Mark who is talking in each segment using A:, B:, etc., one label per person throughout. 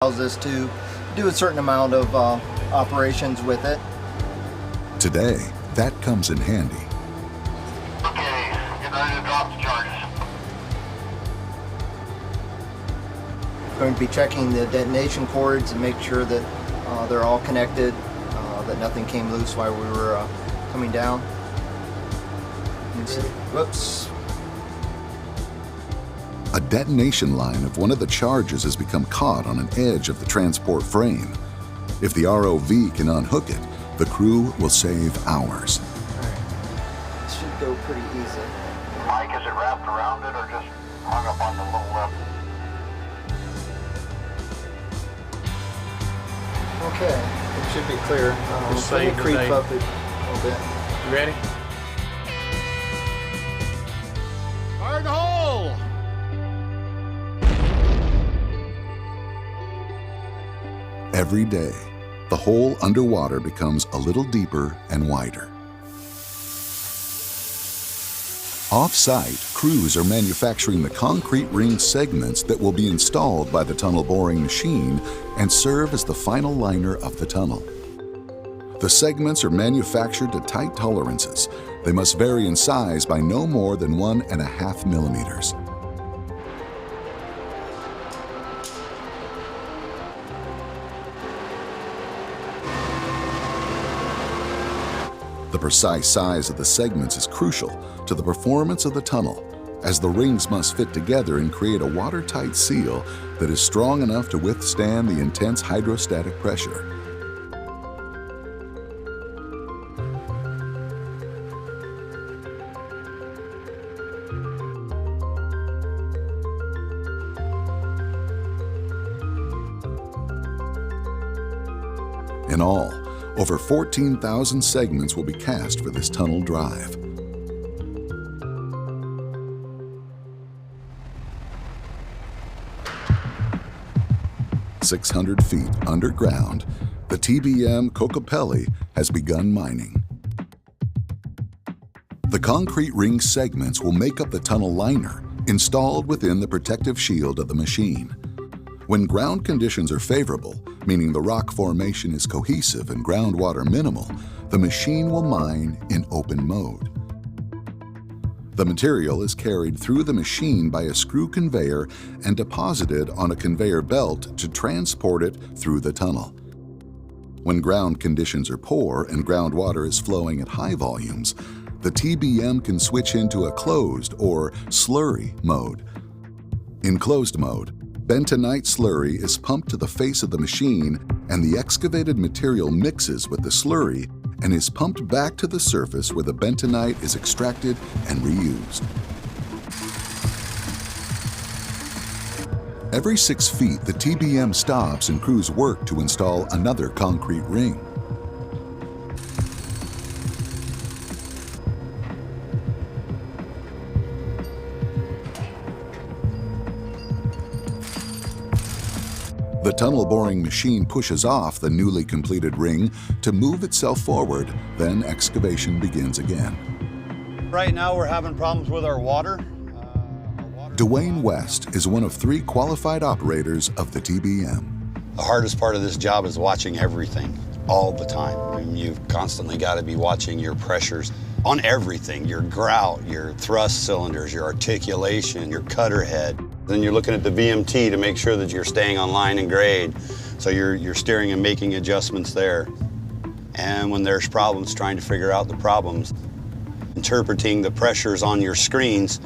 A: allows us to do a certain amount of operations with it.
B: Today, that comes in handy.
C: Okay, get ready to drop the charges.
A: Going to be checking the detonation cords and make sure that they're all connected, that nothing came loose while we were coming down. Whoops.
B: A detonation line of one of the charges has become caught on an edge of the transport frame. If the ROV can unhook it, the crew will save hours.
A: Alright, this should go pretty easy.
C: Mike, is it wrapped around it or just hung up on the little lip?
A: Okay, it should be clear.
D: Just
A: Let me
D: save the
A: creep
D: date.
A: up it a little bit.
D: You ready? Fire in the hole!
B: Every day, the hole underwater becomes a little deeper and wider. Off-site, crews are manufacturing the concrete ring segments that will be installed by the tunnel boring machine and serve as the final liner of the tunnel. The segments are manufactured to tight tolerances. They must vary in size by no more than 1.5 millimeters. The precise size of the segments is crucial to the performance of the tunnel, as the rings must fit together and create a watertight seal that is strong enough to withstand the intense hydrostatic pressure. In all, over 14,000 segments will be cast for this tunnel drive. "600 feet underground, the TBM Kokopelli has begun mining. The concrete ring segments will make up the tunnel liner, installed within the protective shield of the machine. When ground conditions are favorable, meaning the rock formation is cohesive and groundwater minimal, the machine will mine in open mode. The material is carried through the machine by a screw conveyor and deposited on a conveyor belt to transport it through the tunnel. When ground conditions are poor and groundwater is flowing at high volumes, the TBM can switch into a closed or slurry mode. In closed mode, bentonite slurry is pumped to the face of the machine, and the excavated material mixes with the slurry and is pumped back to the surface where the bentonite is extracted and reused. Every 6 feet, the TBM stops and crews work to install another concrete ring. The tunnel boring machine pushes off the newly completed ring to move itself forward, then excavation begins again.
E: Right now we're having problems with our water.
B: Dwayne West is one of 3 qualified operators of the TBM.
F: The hardest part of this job is watching everything all the time. I mean, you've constantly got to be watching your pressures on everything, your grout, your thrust cylinders, your articulation, your cutter head. Then you're looking at the VMT to make sure that you're staying on line and grade. So you're steering and making adjustments there. And when there's problems, trying to figure out the problems. Interpreting the pressures on your screens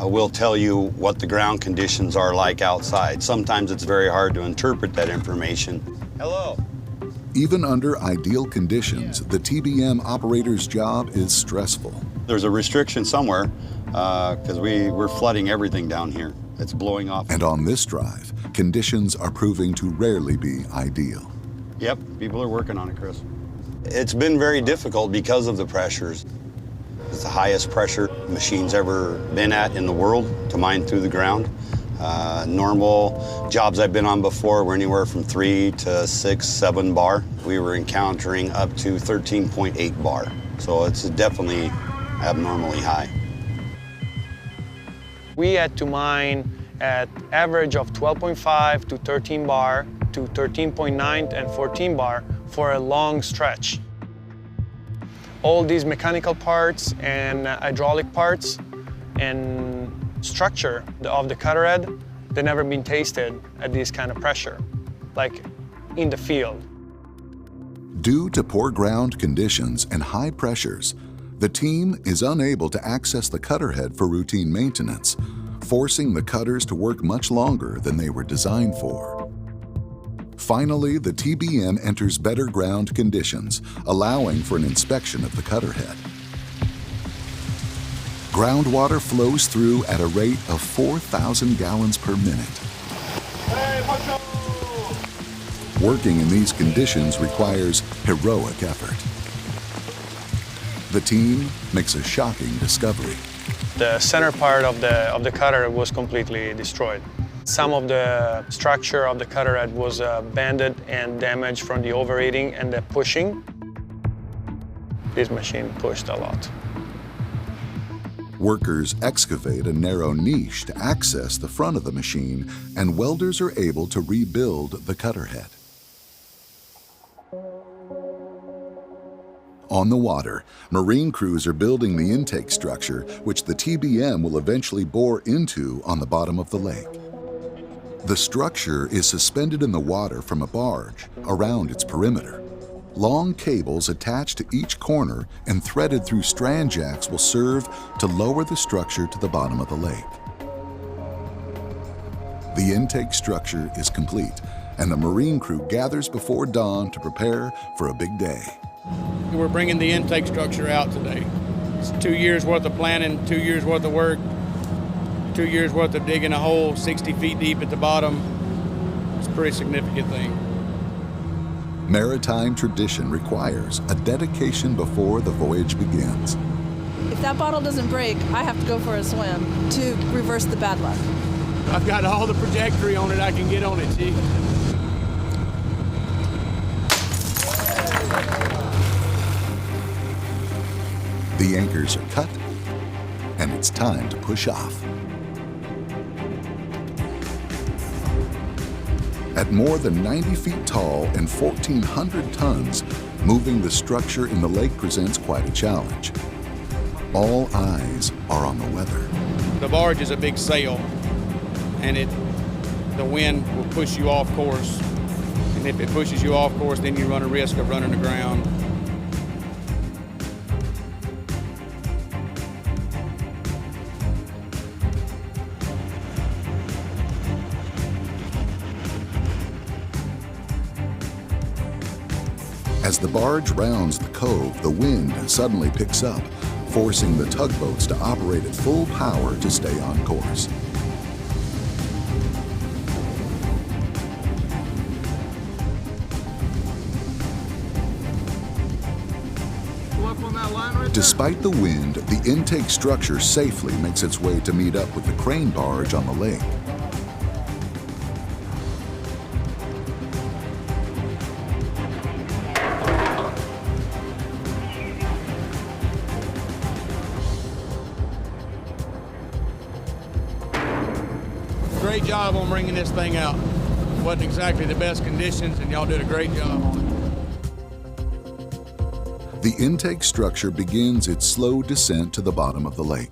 F: will tell you what the ground conditions are like outside. Sometimes it's very hard to interpret that information. Hello.
B: Even under ideal conditions, the TBM operator's job is stressful.
F: There's a restriction somewhere because we're flooding everything down here. It's blowing off.
B: And on this drive, conditions are proving to rarely be ideal.
F: Yep, people are working on it, Chris. It's been very difficult because of the pressures. It's the highest pressure machine's ever been at in the world to mine through the ground. Normal jobs I've been on before were anywhere from 3 to 6, 7 bar. We were encountering up to 13.8 bar. So it's definitely abnormally high.
D: We had to mine at average of 12.5 to 13 bar
G: to 13.9 and 14 bar for a long stretch. All these mechanical parts and hydraulic parts and structure of the cutter head, they've never been tested at this kind of pressure, like in the field.
B: Due to poor ground conditions and high pressures, the team is unable to access the cutter head for routine maintenance, forcing the cutters to work much longer than they were designed for. Finally, the TBM enters better ground conditions, allowing for an inspection of the cutter head. Groundwater flows through at a rate of 4,000 gallons per minute. Working in these conditions requires heroic effort. The team makes a shocking discovery.
G: The center part of the cutter was completely destroyed. Some of the structure of the cutter head was bended and damaged from the overheating and the pushing. This machine pushed a lot.
B: Workers excavate a narrow niche to access the front of the machine, and welders are able to rebuild the cutter head. On the water, marine crews are building the intake structure, which the TBM will eventually bore into on the bottom of the lake. The structure is suspended in the water from a barge around its perimeter. Long cables attached to each corner and threaded through strand jacks will serve to lower the structure to the bottom of the lake. The intake structure is complete, and the marine crew gathers before dawn to prepare for a big day.
H: We're bringing the intake structure out today. It's 2 years worth of planning, 2 years worth of work, 2 years worth of digging a hole 60 feet deep at the bottom. It's a pretty significant thing.
B: Maritime tradition requires a dedication before the voyage begins.
I: If that bottle doesn't break, I have to go for a swim to reverse the bad luck.
H: I've got all the trajectory on it I can get on it, Chief.
B: The anchors are cut, and it's time to push off. At more than 90 feet tall and 1,400 tons, moving the structure in the lake presents quite a challenge. All eyes are on the weather.
H: The barge is a big sail, and the wind will push you off course. And if it pushes you off course, then you run a risk of running aground.
B: As the barge rounds the cove, the wind suddenly picks up, forcing the tugboats to operate at full power to stay on course. Despite the wind, the intake structure safely makes its way to meet up with the crane barge on the lake.
H: Great job on bringing this thing out. Wasn't exactly the best conditions, and y'all did a great job on it.
B: The intake structure begins its slow descent to the bottom of the lake.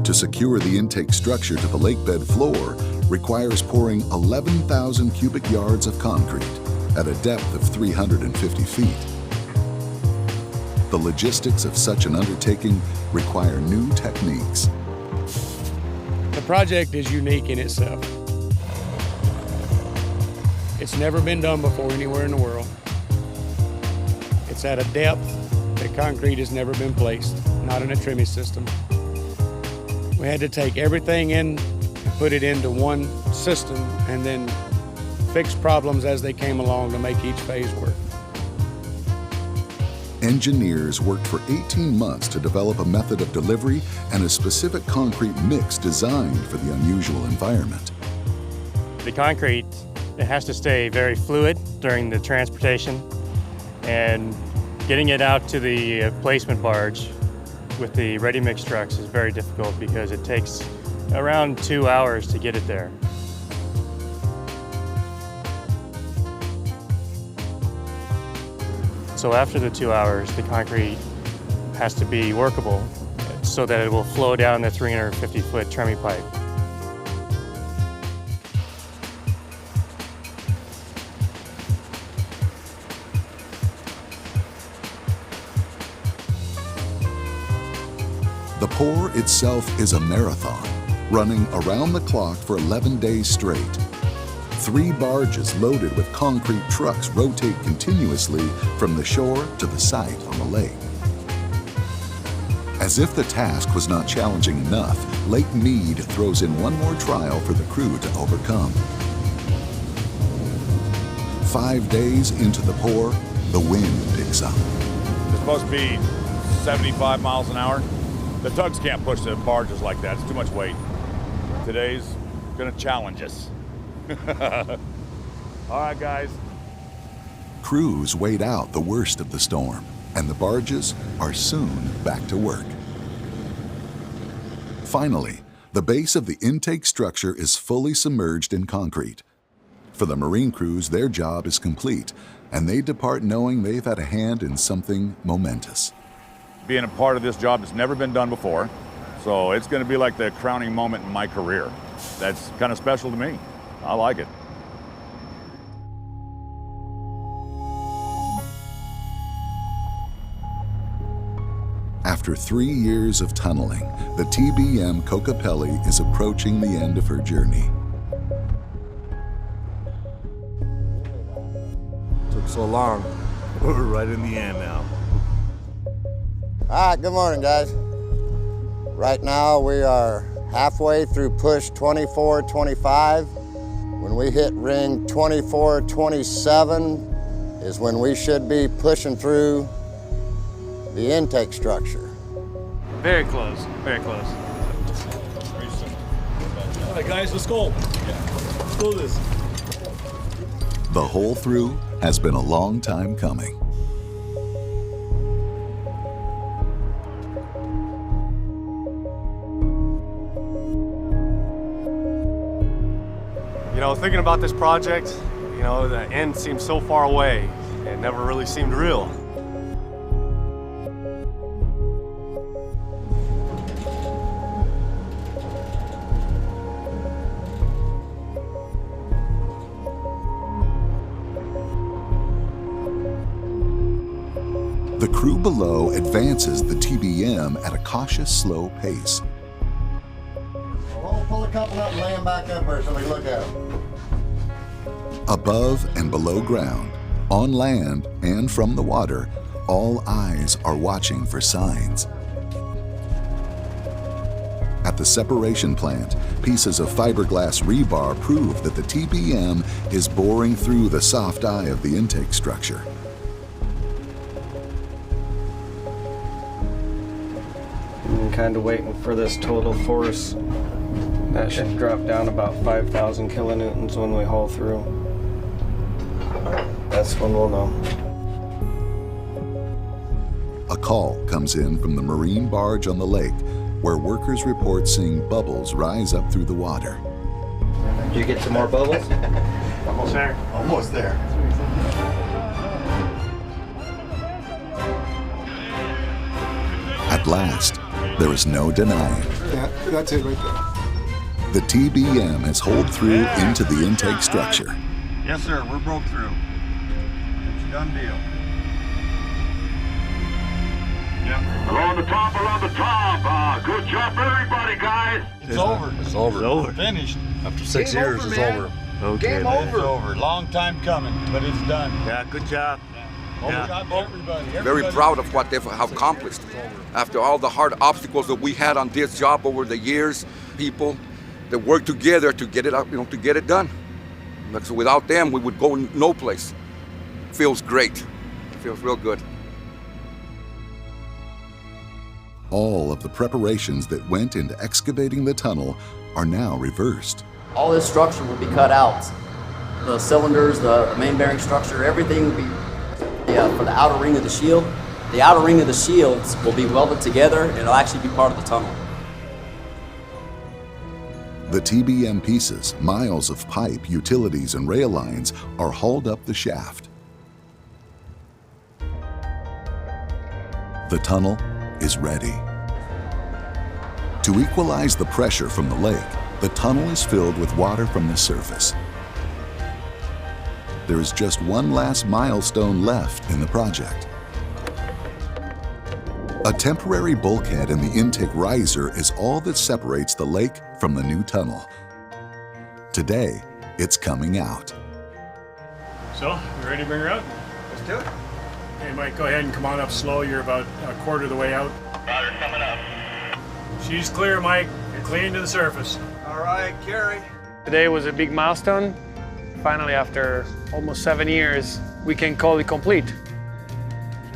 B: To secure the intake structure to the lake bed floor requires pouring 11,000 cubic yards of concrete at a depth of 350 feet. The logistics of such an undertaking require new techniques.
H: The project is unique in itself. It's never been done before anywhere in the world. It's at a depth that concrete has never been placed, not in a trimming system. We had to take everything in and put it into one system and then fix problems as they came along to make each phase work.
B: Engineers worked for 18 months to develop a method of delivery and a specific concrete mix designed for the unusual environment.
J: The concrete, it has to stay very fluid during the transportation, and getting it out to the placement barge with the ready-mix trucks is very difficult because it takes around 2 hours to get it there. So after the 2 hours, the concrete has to be workable so that it will flow down the 350-foot Tremie pipe.
B: The pour itself is a marathon, running around the clock for 11 days straight. 3 barges loaded with concrete trucks rotate continuously from the shore to the site on the lake. As if the task was not challenging enough, Lake Mead throws in one more trial for the crew to overcome. 5 days into the pour, the wind picks up.
K: It's supposed to be 75 miles an hour. The tugs can't push the barges like that. It's too much weight. Today's gonna challenge us. All right, guys.
B: Crews wait out the worst of the storm, and the barges are soon back to work. Finally, the base of the intake structure is fully submerged in concrete. For the marine crews, their job is complete, and they depart knowing they've had a hand in something momentous.
K: Being a part of this job that's never been done before, so it's gonna be like the crowning moment in my career. That's kind of special to me. I like it.
B: After 3 years of tunneling, the TBM Kokopelli is approaching the end of her journey.
L: Took so long. We're right in the end now.
M: All right, good morning, guys. Right now we are halfway through push 24-25. When we hit ring 24-27 is when we should be pushing through the intake structure.
J: Very close, very close.
L: All right, guys, let's go. Let's do this.
B: The hole through has been a long time coming.
N: You know, thinking about this project, you know, the end seemed so far away. It never really seemed real.
B: The crew below advances the TBM at a cautious, slow pace.
M: We'll pull a couple up and lay them back up there so we can look at them.
B: Above and below ground, on land and from the water, all eyes are watching for signs. At the separation plant, pieces of fiberglass rebar prove that the TBM is boring through the soft eye of the intake structure.
O: I'm kind of waiting for this total force. That should drop down about 5,000 kilonewtons when we haul through. That's when we'll know.
B: A call comes in from the marine barge on the lake, where workers report seeing bubbles rise up through the water.
A: Did you get some more bubbles?
L: Almost there. Almost there.
B: At last, there is no denying.
L: Yeah, that's it right there.
B: The TBM has holed through into the intake structure.
E: Yes, sir, we're broke through. It's a done deal.
C: Yep. Along the top, along the top. Good job, everybody, guys.
E: It's over.
L: It's over. It's over.
E: Finished.
L: After 6
E: Game
L: years,
E: over,
L: it's
E: man.
L: over. Okay,
E: Game
L: man.
E: over. It's over. Long time coming, but it's done.
L: Yeah, good job.
E: Good job, everybody.
P: Very proud of what they've accomplished. After all the hard obstacles that we had on this job over the years, people that work together to get it up, to get it done. So without them, we would go no place. Feels great. Feels real good.
B: All of the preparations that went into excavating the tunnel are now reversed.
Q: All this structure will be cut out. The cylinders, the main bearing structure, everything will be for the outer ring of the shield. The outer ring of the shields will be welded together and it'll actually be part of the tunnel.
B: The TBM pieces, miles of pipe, utilities, and rail lines are hauled up the shaft. The tunnel is ready. To equalize the pressure from the lake, the tunnel is filled with water from the surface. There is just one last milestone left in the project. A temporary bulkhead in the intake riser is all that separates the lake from the new tunnel. Today, it's coming out.
H: So, you ready to bring her out? Let's do it. Hey, Mike, go ahead and come on up slow. You're about a quarter of the way out.
C: Water coming up.
H: She's clear, Mike. You're clean to the surface.
E: All right, Carrie.
G: Today was a big milestone. Finally, after almost 7 years, we can call it complete.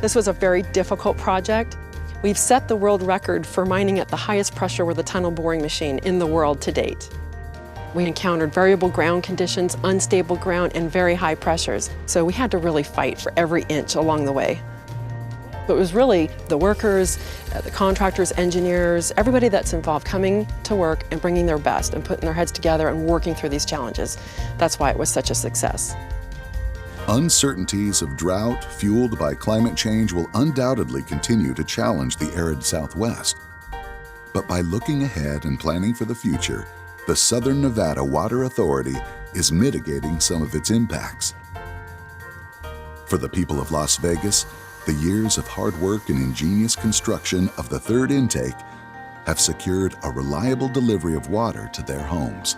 R: This was a very difficult project. We've set the world record for mining at the highest pressure with a tunnel boring machine in the world to date. We encountered variable ground conditions, unstable ground, and very high pressures. So we had to really fight for every inch along the way. But it was really the workers, the contractors, engineers, everybody that's involved coming to work and bringing their best and putting their heads together and working through these challenges. That's why it was such a success.
B: Uncertainties of drought fueled by climate change will undoubtedly continue to challenge the arid Southwest. But by looking ahead and planning for the future, the Southern Nevada Water Authority is mitigating some of its impacts. For the people of Las Vegas, the years of hard work and ingenious construction of the third intake have secured a reliable delivery of water to their homes,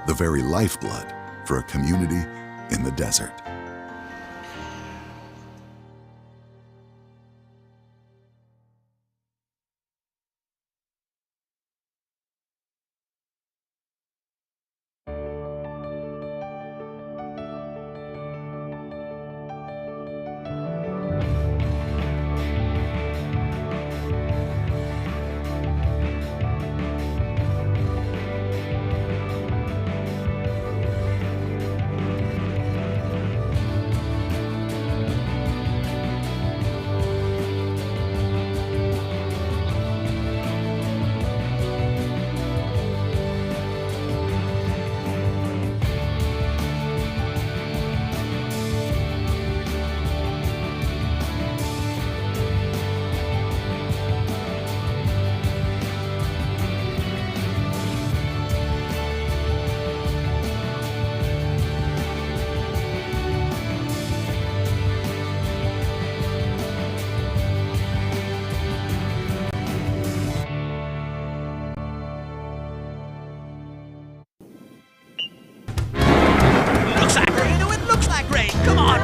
B: the very lifeblood for a community in the desert.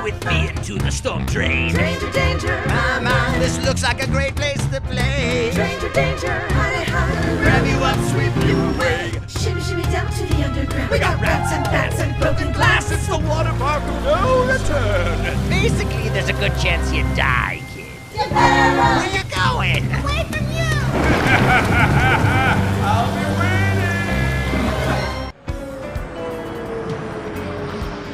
S: With me into the storm drain.
T: Stranger danger,
S: my, this looks like a great place to play.
T: Stranger danger, honey, honey.
S: Grab you up, sweep you away.
T: Shimmy, shimmy down to the underground.
S: We got rats and bats and broken glass. It's the water park of no return. Basically, there's a good chance you die, kid. Where you going? Away from you.
E: I'll be waiting.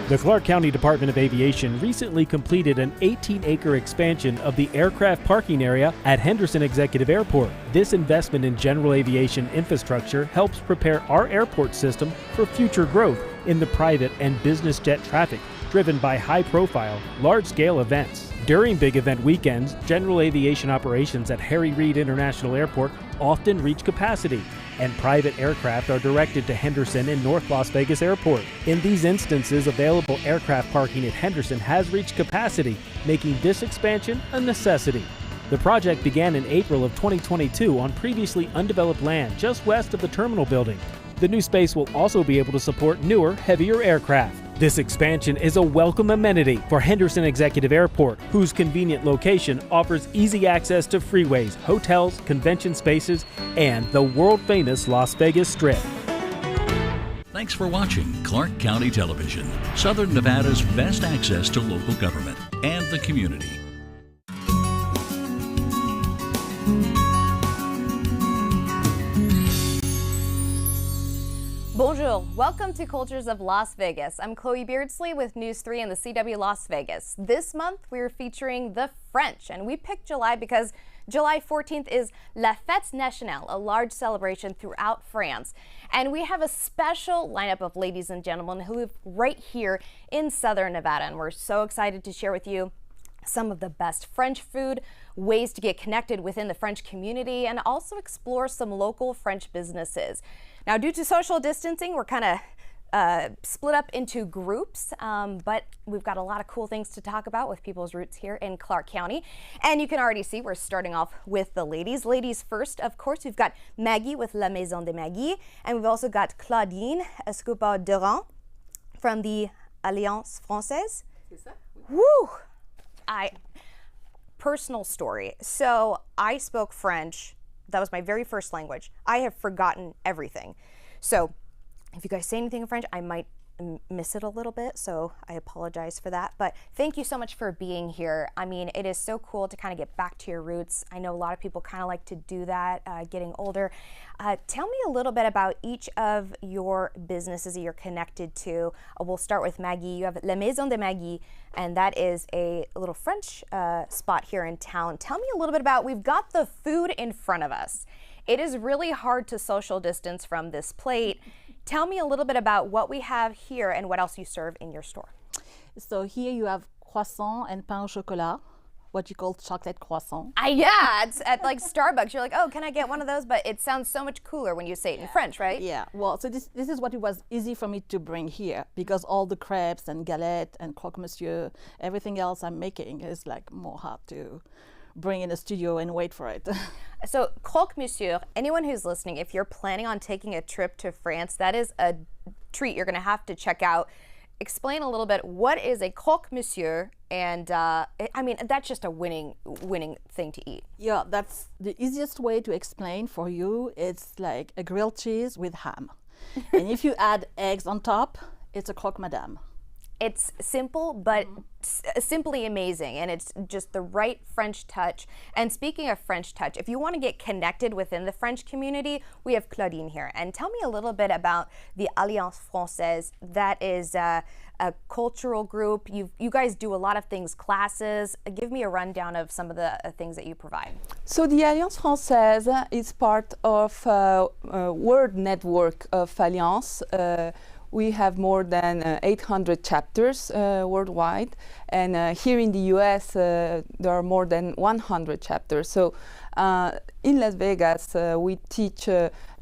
U: The Clark County Department of Aviation recently completed an 18-acre expansion of the aircraft parking area at Henderson Executive Airport. This investment in general aviation infrastructure helps prepare our airport system for future growth in the private and business jet traffic driven by high-profile, large-scale events. During big event weekends, general aviation operations at Harry Reid International Airport often reach capacity, and private aircraft are directed to Henderson and North Las Vegas Airport. In these instances, available aircraft parking at Henderson has reached capacity, making this expansion a necessity. The project began in April of 2022 on previously undeveloped land just west of the terminal building. The new space will also be able to support newer, heavier aircraft. This expansion is a welcome amenity for Henderson Executive Airport, whose convenient location offers easy access to freeways, hotels, convention spaces, and the world-famous Las Vegas Strip.
V: Thanks for watching Clark County Television, Southern Nevada's best access to local government and the community.
W: Bonjour.
D: Bonjour, welcome to Cultures of Las Vegas. I'm Chloe Beardsley with News 3 and the CW Las Vegas. This month we're featuring the French, and we picked July because July 14th is La Fête Nationale, a large celebration throughout France. And we have a special lineup of ladies and gentlemen who live right here in Southern Nevada, and we're so excited to share with you some of the best French food, ways to get connected within the French community, and also explore some local French businesses. Now, due to social distancing, we're kind of split up into groups, but we've got a lot of cool things to talk about with people's roots here in Clark County. And you can already see we're starting off with the ladies. Ladies first, of course, we've got Maggie with La Maison de Maggie, and we've also got Claudine Escobar-Durand from the Alliance Française. Woo! Personal story. So I spoke French. That was my very first language. I have forgotten everything. So if you guys say anything in French, I might miss it a little bit, so I apologize for that. But thank you so much for being here. I mean, it is so cool to kind of get back to your roots. I know a lot of people kind of like to do that getting older. Tell me a little bit about each of your businesses that you're connected to. We'll start with Maggie. You have La Maison de Maggie, and that is a little French spot here in town. Tell me a little bit about, we've got the food in front of us. It is really hard to social distance from this plate. Tell me a little bit about what we have here and what else you serve in your store.
I: So here you have croissant and pain au chocolat, what you call chocolate croissant.
D: Yeah, it's at like Starbucks. You're like, oh, can I get one of those? But it sounds so much cooler when you say it in French, right?
I: Yeah, well, so this is what it was easy for me to bring here, because all the crepes and galette and croque monsieur, everything else I'm making is like more hard to bring in the studio and wait for it.
D: So croque monsieur, anyone who's listening, if you're planning on taking a trip to France, that is a treat you're gonna have to check out. Explain a little bit, what is a croque monsieur? And I mean, that's just a winning thing to eat.
I: Yeah, that's the easiest way to explain for you. It's like a grilled cheese with ham. And if you add eggs on top, it's a croque madame.
D: It's simple, but simply amazing, and it's just the right French touch. And speaking of French touch, if you want to get connected within the French community, we have Claudine here. And tell me a little bit about the Alliance Française. That is a cultural group. You guys do a lot of things, classes. Give me a rundown of some of the things that you provide.
F: So the Alliance Française is part of a world network of Alliance. We have more than 800 chapters worldwide, and here in the US there are more than 100 chapters. So in Las Vegas we teach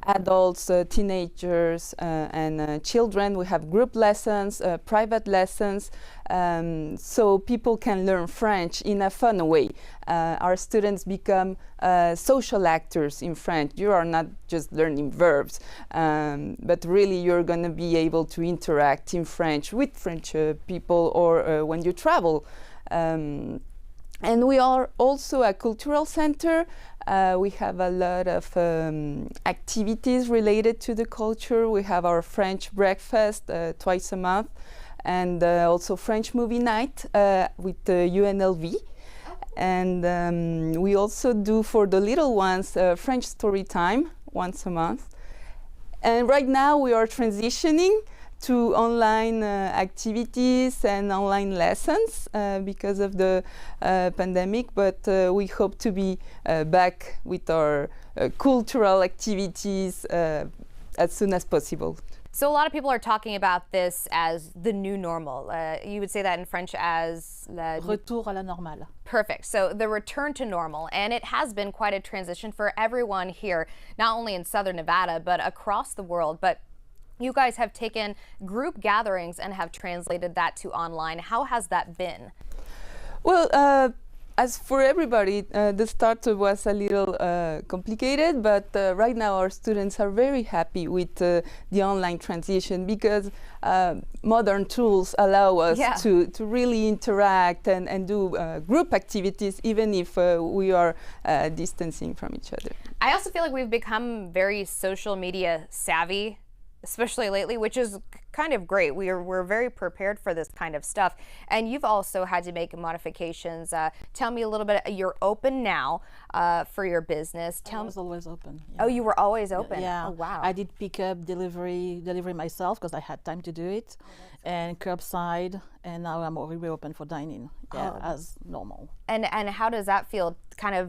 F: adults, teenagers and children. We have group lessons, private lessons, so people can learn French in a fun way. Our students become social actors in French. You are not just learning verbs, but really you're going to be able to interact in French with French people, or when you travel. And we are also a cultural center. We have a lot of activities related to the culture. We have our French breakfast twice a month, and also French movie night with UNLV. And we also do for the little ones French story time once a month. And right now we are transitioning to online activities and online lessons because of the pandemic, but we hope to be back with our cultural activities as soon as possible.
D: So a lot of people are talking about this as the new normal. You would say that in French as
I: Retour à la normale.
D: Perfect. So the return to normal, and it has been quite a transition for everyone here, not only in Southern Nevada, but across the world. But you guys have taken group gatherings and have translated that to online. How has that been?
F: Well, as for everybody, the start was a little complicated, but right now our students are very happy with the online transition, because modern tools allow us to really interact and do group activities, even if we are distancing from each other.
D: I also feel like we've become very social media savvy. especially lately, which is kind of great. We're very prepared for this kind of stuff. And you've also had to make modifications. Tell me a little bit. You're open now for your business.
I: I was always open.
D: Oh, you were always open?
I: Yeah.
D: Oh, wow.
I: I did pick up, delivery myself because I had time to do it, and curbside, and now I'm already open for dining, as normal.
D: And how does that feel, kind of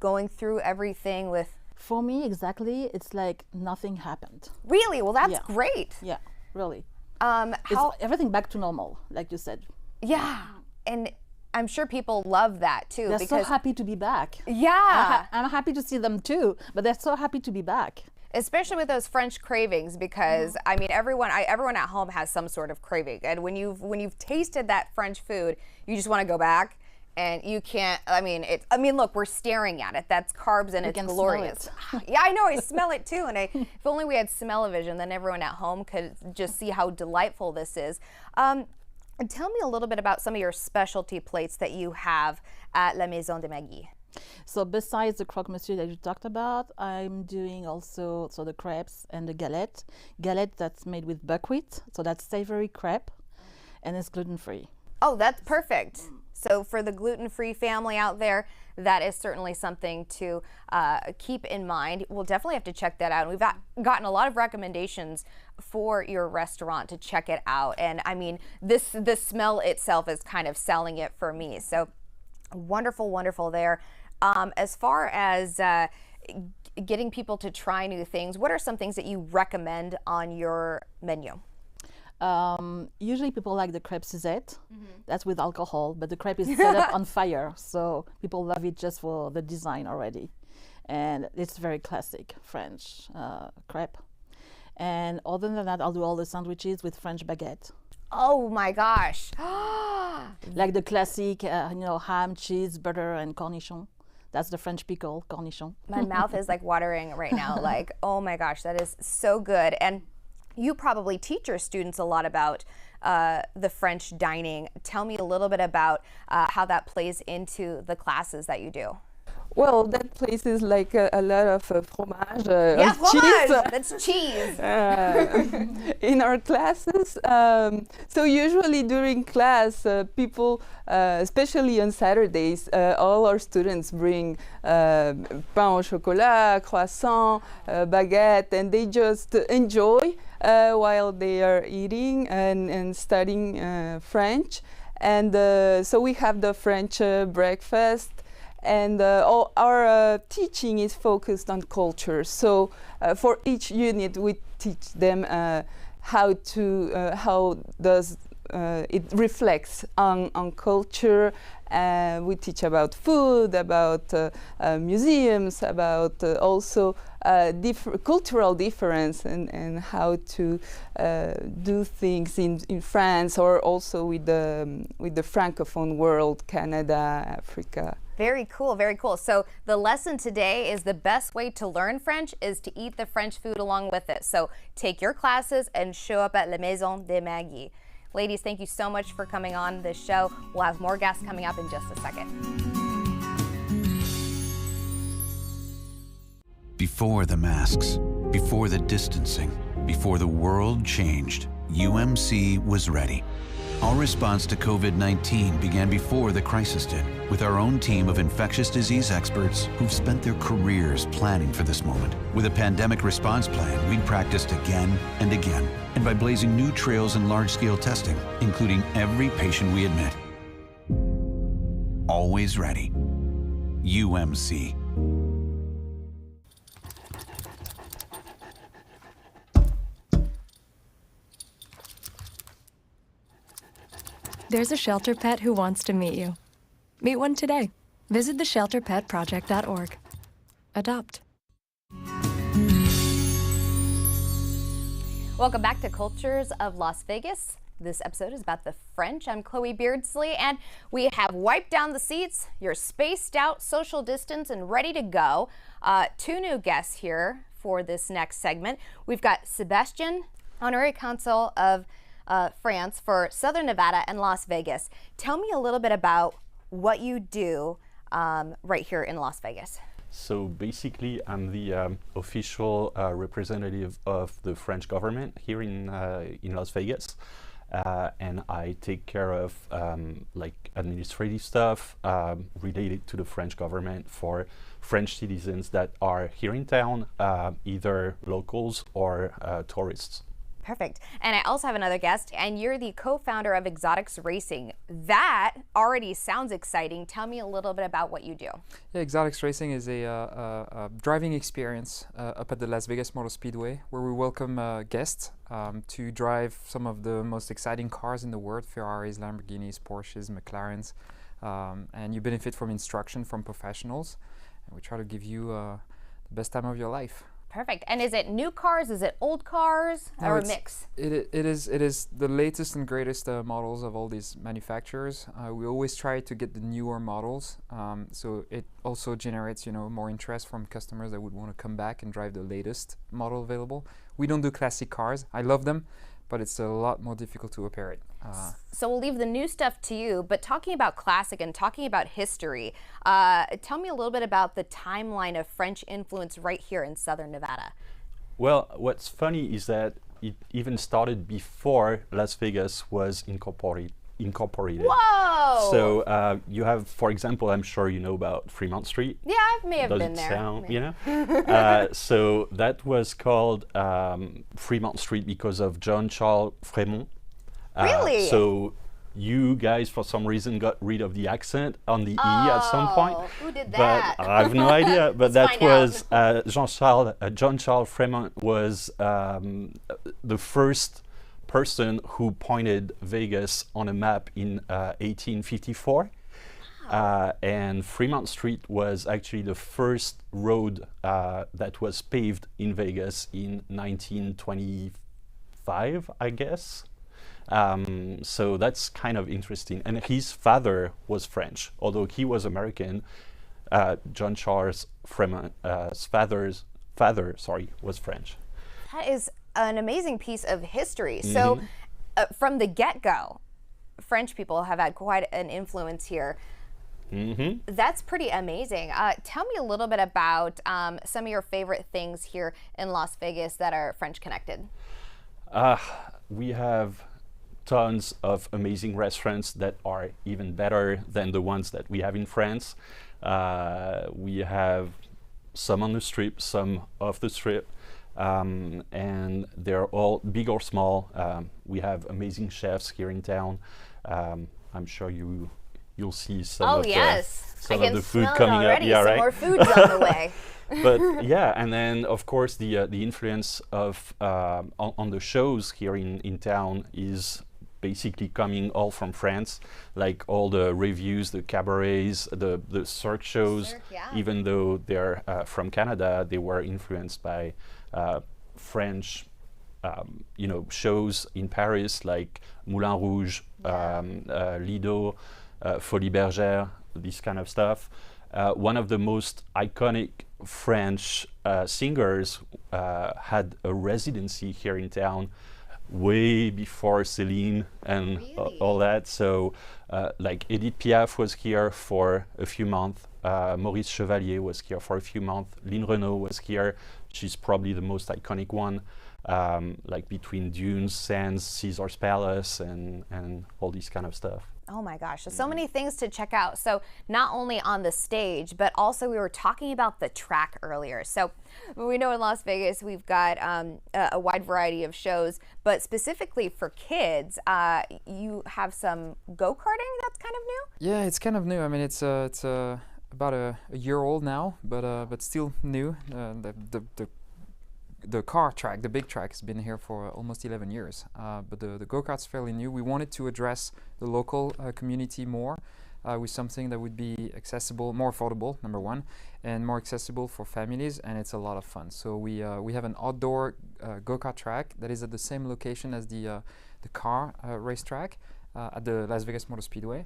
D: going through everything with...
I: For me, exactly, it's like nothing happened.
D: Really? Well, that's great.
I: Yeah, really.
D: How
I: everything back to normal, like you said.
D: Yeah, and I'm sure people love that too.
I: They're
D: because
I: so happy to be back.
D: Yeah.
I: I'm happy to see them too, but they're so happy to be back.
D: Especially with those French cravings, because I mean, everyone at home has some sort of craving, and when you've tasted that French food, you just want to go back. And you can't, I mean, look, we're staring at it. That's carbs and it's glorious. Yeah, I know, I smell it too. And if only we had smell-o-vision, then everyone at home could just see how delightful this is. And tell me a little bit about some of your specialty plates that you have at La Maison de Maggie.
I: So besides the croque monsieur that you talked about, I'm doing also the crepes and the galette. Galette that's made with buckwheat, so that's savory crepe, and it's gluten-free.
D: Oh, that's perfect. So for the gluten-free family out there, that is certainly something to keep in mind. We'll definitely have to check that out. We've gotten a lot of recommendations for your restaurant to check it out. And I mean, the smell itself is kind of selling it for me. So wonderful, wonderful there. As far as getting people to try new things, what are some things that you recommend on your menu?
I: Usually people like the crepe Suzette. That's with alcohol, but the crepe is set up on fire, so people love it just for the design already. And it's very classic French crepe. And other than that, I'll do all the sandwiches with French baguette.
D: Oh my gosh.
I: Like the classic, ham, cheese, butter, and cornichon. That's the French pickle, cornichon.
D: My mouth is like watering right now. Like, oh my gosh, that is so good. And you probably teach your students a lot about the French dining. Tell me a little bit about how that plays into the classes that you do.
F: Well, that place is like a lot of fromage,
D: fromage.
F: cheese.
D: That's cheese.
F: In our classes. So usually during class, people, especially on Saturdays, all our students bring pain au chocolat, croissant, baguette, and they just enjoy while they are eating and studying French. And so we have the French breakfast. And all our teaching is focused on culture. So for each unit, we teach them how does it reflects on culture. We teach about food, about museums, about also cultural difference and how to do things in France or also with the Francophone world, Canada, Africa.
D: Very cool, very cool. So the lesson today is the best way to learn French is to eat the French food along with it. So take your classes and show up at La Maison de Maggie. Ladies, thank you so much for coming on this show. We'll have more guests coming up in just a second.
J: Before the masks, before the distancing, before the world changed, UMC was ready. Our response to COVID-19 began before the crisis did, with our own team of infectious disease experts who've spent their careers planning for this moment. With a pandemic response plan, we'd practiced again and again, and by blazing new trails in large-scale testing, including every patient we admit. Always ready. UMC.
K: There's a shelter pet who wants to meet you. Meet one today. Visit theshelterpetproject.org. Adopt.
D: Welcome back to Cultures of Las Vegas. This episode is about the French. I'm Chloe Beardsley, and we have wiped down the seats. You're spaced out, social distance, and ready to go. Two new guests here for this next segment. We've got Sebastian, Honorary Consul of France for Southern Nevada and Las Vegas. Tell me a little bit about what you do right here in Las Vegas.
M: So basically, I'm the official representative of the French government here in Las Vegas. And I take care of like administrative stuff related to the French government for French citizens that are here in town, either locals or tourists.
D: Perfect. And I also have another guest, and you're the co-founder of Exotics Racing. That already sounds exciting. Tell me a little bit about what you do.
N: Yeah, Exotics Racing is a driving experience up at the Las Vegas Motor Speedway, where we welcome guests to drive some of the most exciting cars in the world: Ferraris, Lamborghinis, Porsches, McLarens, and you benefit from instruction from professionals. And we try to give you the best time of your life.
D: Perfect. And is it new cars? Is it old cars?
N: No,
D: or a mix?
N: It is the latest and greatest models of all these manufacturers. We always try to get the newer models, so it also generates more interest from customers that would want to come back and drive the latest model available. We don't do classic cars. I love them, but it's a lot more difficult to operate.
D: So we'll leave the new stuff to you, but talking about classic and talking about history, tell me a little bit about the timeline of French influence right here in Southern Nevada.
M: Well, what's funny is that it even started before Las Vegas was incorporated.
D: Whoa!
M: So you have, for example, I'm sure you know about Fremont Street.
D: Yeah, I may have
M: Does
D: been
M: it
D: there.
M: Sound, you know? So that was called Fremont Street because of John Charles Fremont.
D: Really?
M: So you guys, for some reason, got rid of the accent on the E at some point.
D: Who did that?
M: But I have no idea. But that
D: Let's
M: was John Charles Fremont was the first person who pointed Vegas on a map in 1854. And Fremont Street was actually the first road that was paved in Vegas in 1925, I guess. So that's kind of interesting. And his father was French, although he was American. John Charles Fremont's father was French.
D: That is an amazing piece of history. So from the get-go, French people have had quite an influence here. That's pretty amazing. Tell me a little bit about some of your favorite things here in Las Vegas that are French connected.
M: We have tons of amazing restaurants that are even better than the ones that we have in France. We have some on the strip, some off the strip, and they're all big or small. We have amazing chefs here in town. I'm sure you'll see some of the food coming up. Yeah, right.
D: More food's on the way.
M: But yeah, and then of course the influence of on the shows here in town is basically coming all from France, like all the reviews, the cabarets, the cirque shows. Even though they're from Canada, they were influenced by French, shows in Paris, like Moulin Rouge, Lido, Folies Bergère, this kind of stuff. One of the most iconic French singers had a residency here in town way before Celine and all that. So like Edith Piaf was here for a few months. Maurice Chevalier was here for a few months. Lynn Renaud was here. She's probably the most iconic one. Like between Dunes, Sands, Caesar's Palace, and all this kind of stuff.
D: Oh my gosh, so many things to check out. So not only on the stage, but also we were talking about the track earlier. So we know in Las Vegas we've got a wide variety of shows, but specifically for kids, you have some go-karting that's kind of new?
N: Yeah, it's kind of new. I mean, it's about a year old now, but still new. The car track, the big track, has been here for almost 11 years. But the go-kart's fairly new. We wanted to address the local community more with something that would be accessible, more affordable, number one, and more accessible for families, and it's a lot of fun. So we have an outdoor go-kart track that is at the same location as the car racetrack at the Las Vegas Motor Speedway,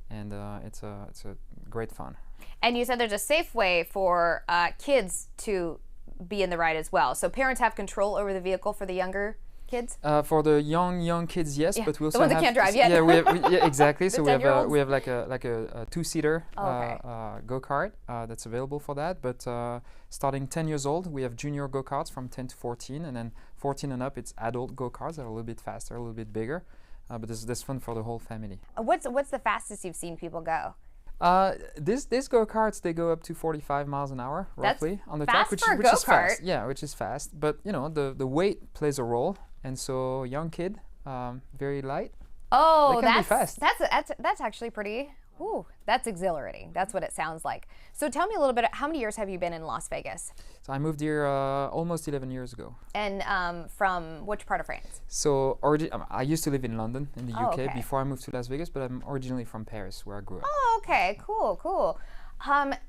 N: and it's a great fun.
D: And you said there's a safe way for kids to be in the ride as well. So parents have control over the vehicle for the younger kids?
N: For the young kids, yes,
D: Yeah,
N: but we
D: the
N: also
D: ones that
N: have
D: can't drive yet.
N: Yeah, yeah, exactly.
D: The
N: So we have
D: 10-year-olds?
N: like a two-seater
D: Okay.
N: go-kart that's available for that. But starting 10 years old, we have junior go-karts from 10 to 14, and then 14 and up, it's adult go-karts that are a little bit faster, a little bit bigger. But this fun for the whole family.
D: What's the fastest you've seen people go?
N: These go-karts, they go up to 45 miles an hour roughly on the
D: fast
N: track, which
D: for a
N: is
D: go-kart.
N: fast. Yeah, which is fast. But you know, the weight plays a role, and so young kid, very light.
D: Oh,
N: they can be fast.
D: That's actually pretty. Ooh, that's exhilarating. That's what it sounds like. So tell me a little bit. How many years have you been in Las Vegas?
N: So I moved here almost 11 years ago.
D: And from which part of France?
N: So I used to live in London in the UK
D: okay.
N: before I moved to Las Vegas, but I'm originally from Paris, where I grew up.
D: Oh, okay, cool.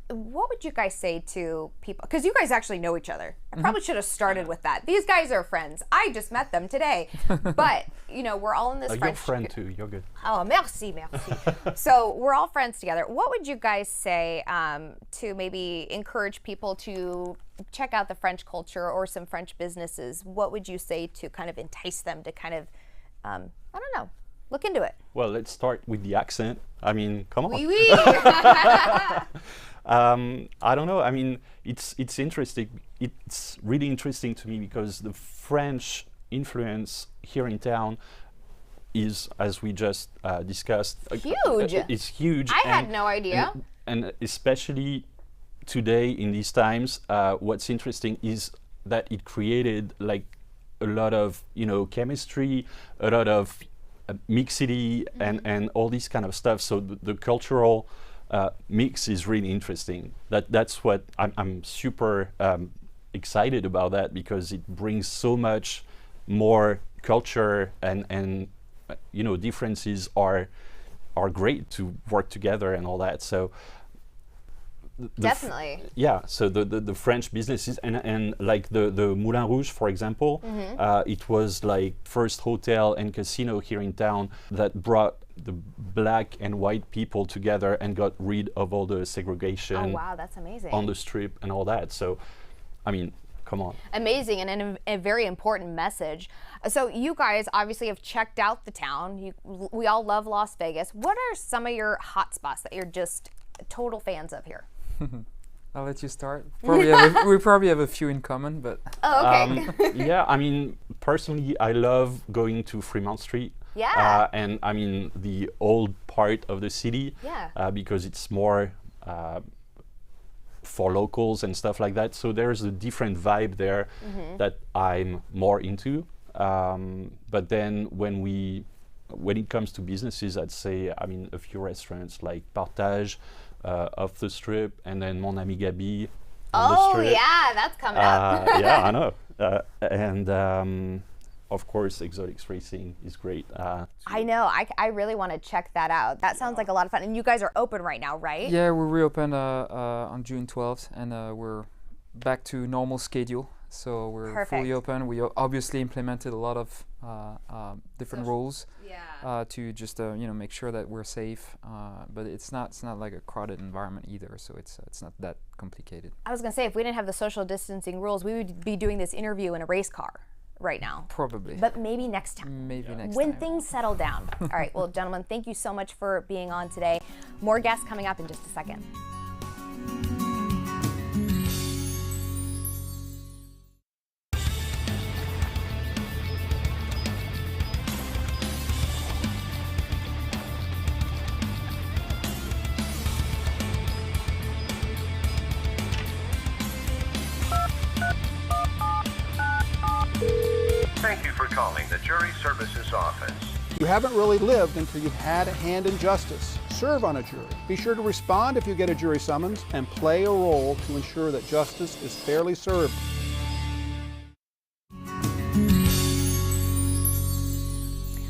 D: What would you guys say to people? Because you guys actually know each other. I probably should have started with that. These guys are friends. I just met them today. But, you know, we're all in this
M: You're
D: French...
M: a friend too, you're good.
D: Oh, merci. So we're all friends together. What would you guys say to maybe encourage people to check out the French culture or some French businesses? What would you say to kind of entice them to kind of, I don't know, look into it?
M: Well, let's start with the accent. I mean, come on.
D: Oui, oui.
M: I don't know. I mean, it's interesting. It's really interesting to me because the French influence here in town is, as we just discussed,
D: huge.
M: It's huge.
D: I had no idea.
M: And especially today in these times, what's interesting is that it created like a lot of, you know, chemistry, a lot of mixity and all this kind of stuff. So the cultural mix is really interesting. That's what I'm super excited about, that because it brings so much more culture and you know, differences are great to work together and all that. So
D: definitely.
M: So the French businesses and like the Moulin Rouge, for example, it was like first hotel and casino here in town that brought the black and white people together and got rid of all the segregation.
D: Oh wow, that's amazing.
M: On the strip and all that. So, I mean, come on.
D: Amazing, and a very important message. So you guys obviously have checked out the town. We all love Las Vegas. What are some of your hot spots that you're just total fans of here?
N: I'll let you start. We probably have a few in common, but...
D: Oh, okay.
M: Yeah, I mean, personally, I love going to Fremont Street.
D: Yeah.
M: And I mean, the old part of the city.
D: Yeah.
M: Because it's more for locals and stuff like that. So there's a different vibe there that I'm more into. But then when it comes to businesses, I'd say, I mean, a few restaurants like Partage, off the strip, and then Mon Ami Gabi on the strip.
D: Yeah, that's coming up.
M: Yeah, I know. And of course, Exotics Racing is great.
D: I know. I really want to check that out. That sounds like a lot of fun. And you guys are open right now, right?
N: Yeah, we reopened on June 12th, and we're back to normal schedule. So we're fully open. We obviously implemented a lot of different rules to just you know, make sure that we're safe. But it's not like a crowded environment either. So it's not that complicated.
D: I was gonna say, if we didn't have the social distancing rules, we would be doing this interview in a race car right now.
N: Probably.
D: But maybe next time.
N: Maybe next
D: when
N: time.
D: things settle down. All right. Well, gentlemen, thank you so much for being on today. More guests coming up in just a second.
A: Thank you for calling the Jury Services Office.
O: You haven't really lived until you've had a hand in justice. Serve on a jury. Be sure to respond if you get a jury summons and play a role to ensure that justice is fairly served.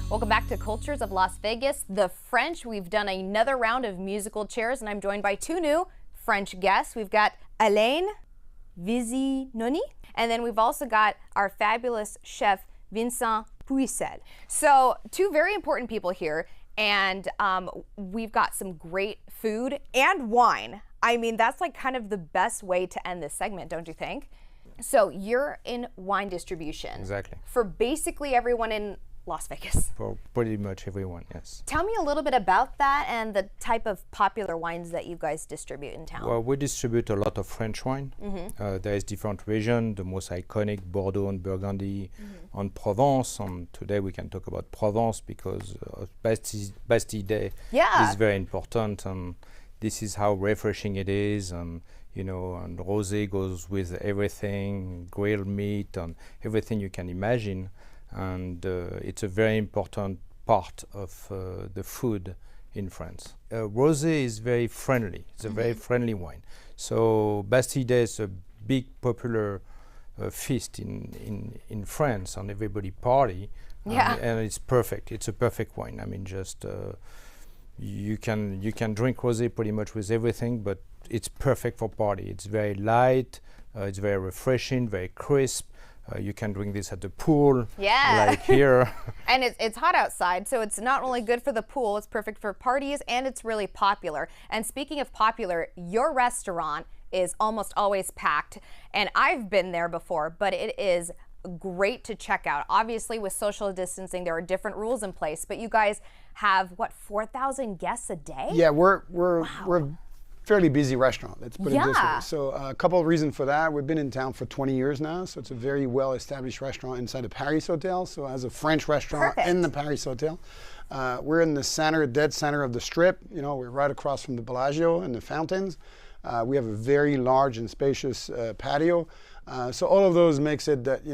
D: Welcome back to Cultures of Las Vegas, the French. We've done another round of musical chairs, and I'm joined by two new French guests. We've got Alain Vizinoni, and then we've also got our fabulous chef, Vincent Puisel. So two very important people here, and we've got some great food and wine. I mean, that's like kind of the best way to end this segment, don't you think? So you're in wine distribution.
L: Exactly.
D: For basically everyone in Las Vegas.
L: For pretty much everyone, yes.
D: Tell me a little bit about that and the type of popular wines that you guys distribute in town.
L: Well, we distribute a lot of French wine. There is different regions, the most iconic, Bordeaux and Burgundy, on Provence. Today we can talk about Provence because Bastille Day is very important. And this is how refreshing it is. And and rosé goes with everything, grilled meat and everything you can imagine. And it's a very important part of the food in France. Rosé is very friendly. It's a very friendly wine. So Bastille Day is a big popular feast in France, and everybody party. And it's perfect. It's a perfect wine. I mean, just you can drink rosé pretty much with everything, but it's perfect for party. It's very light. It's very refreshing, very crisp. You can drink this at the pool, like here.
D: And it's hot outside, so it's not only good for the pool, it's perfect for parties, and it's really popular. And speaking of popular, your restaurant is almost always packed, and I've been there before, but it is great to check out. Obviously, with social distancing, there are different rules in place, but you guys have, what, 4,000 guests a day?
P: Yeah, we're fairly busy restaurant, let's put it this way. So a couple of reasons for that. We've been in town for 20 years now, so it's a very well-established restaurant inside the Paris Hotel. So as a French restaurant in the Paris Hotel, we're in the center, dead center of the Strip. We're right across from the Bellagio and the fountains. We have a very large and spacious patio. So all of those makes it that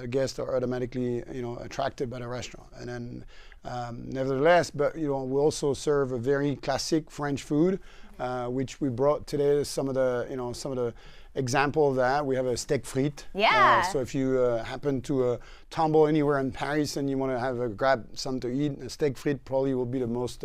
P: guests are automatically attracted by the restaurant. And then nevertheless, but we also serve a very classic French food. Which we brought today. Some of the example of that. We have a steak frite. So if you happen to tumble anywhere in Paris and you want to grab something to eat, a steak frite probably will be the most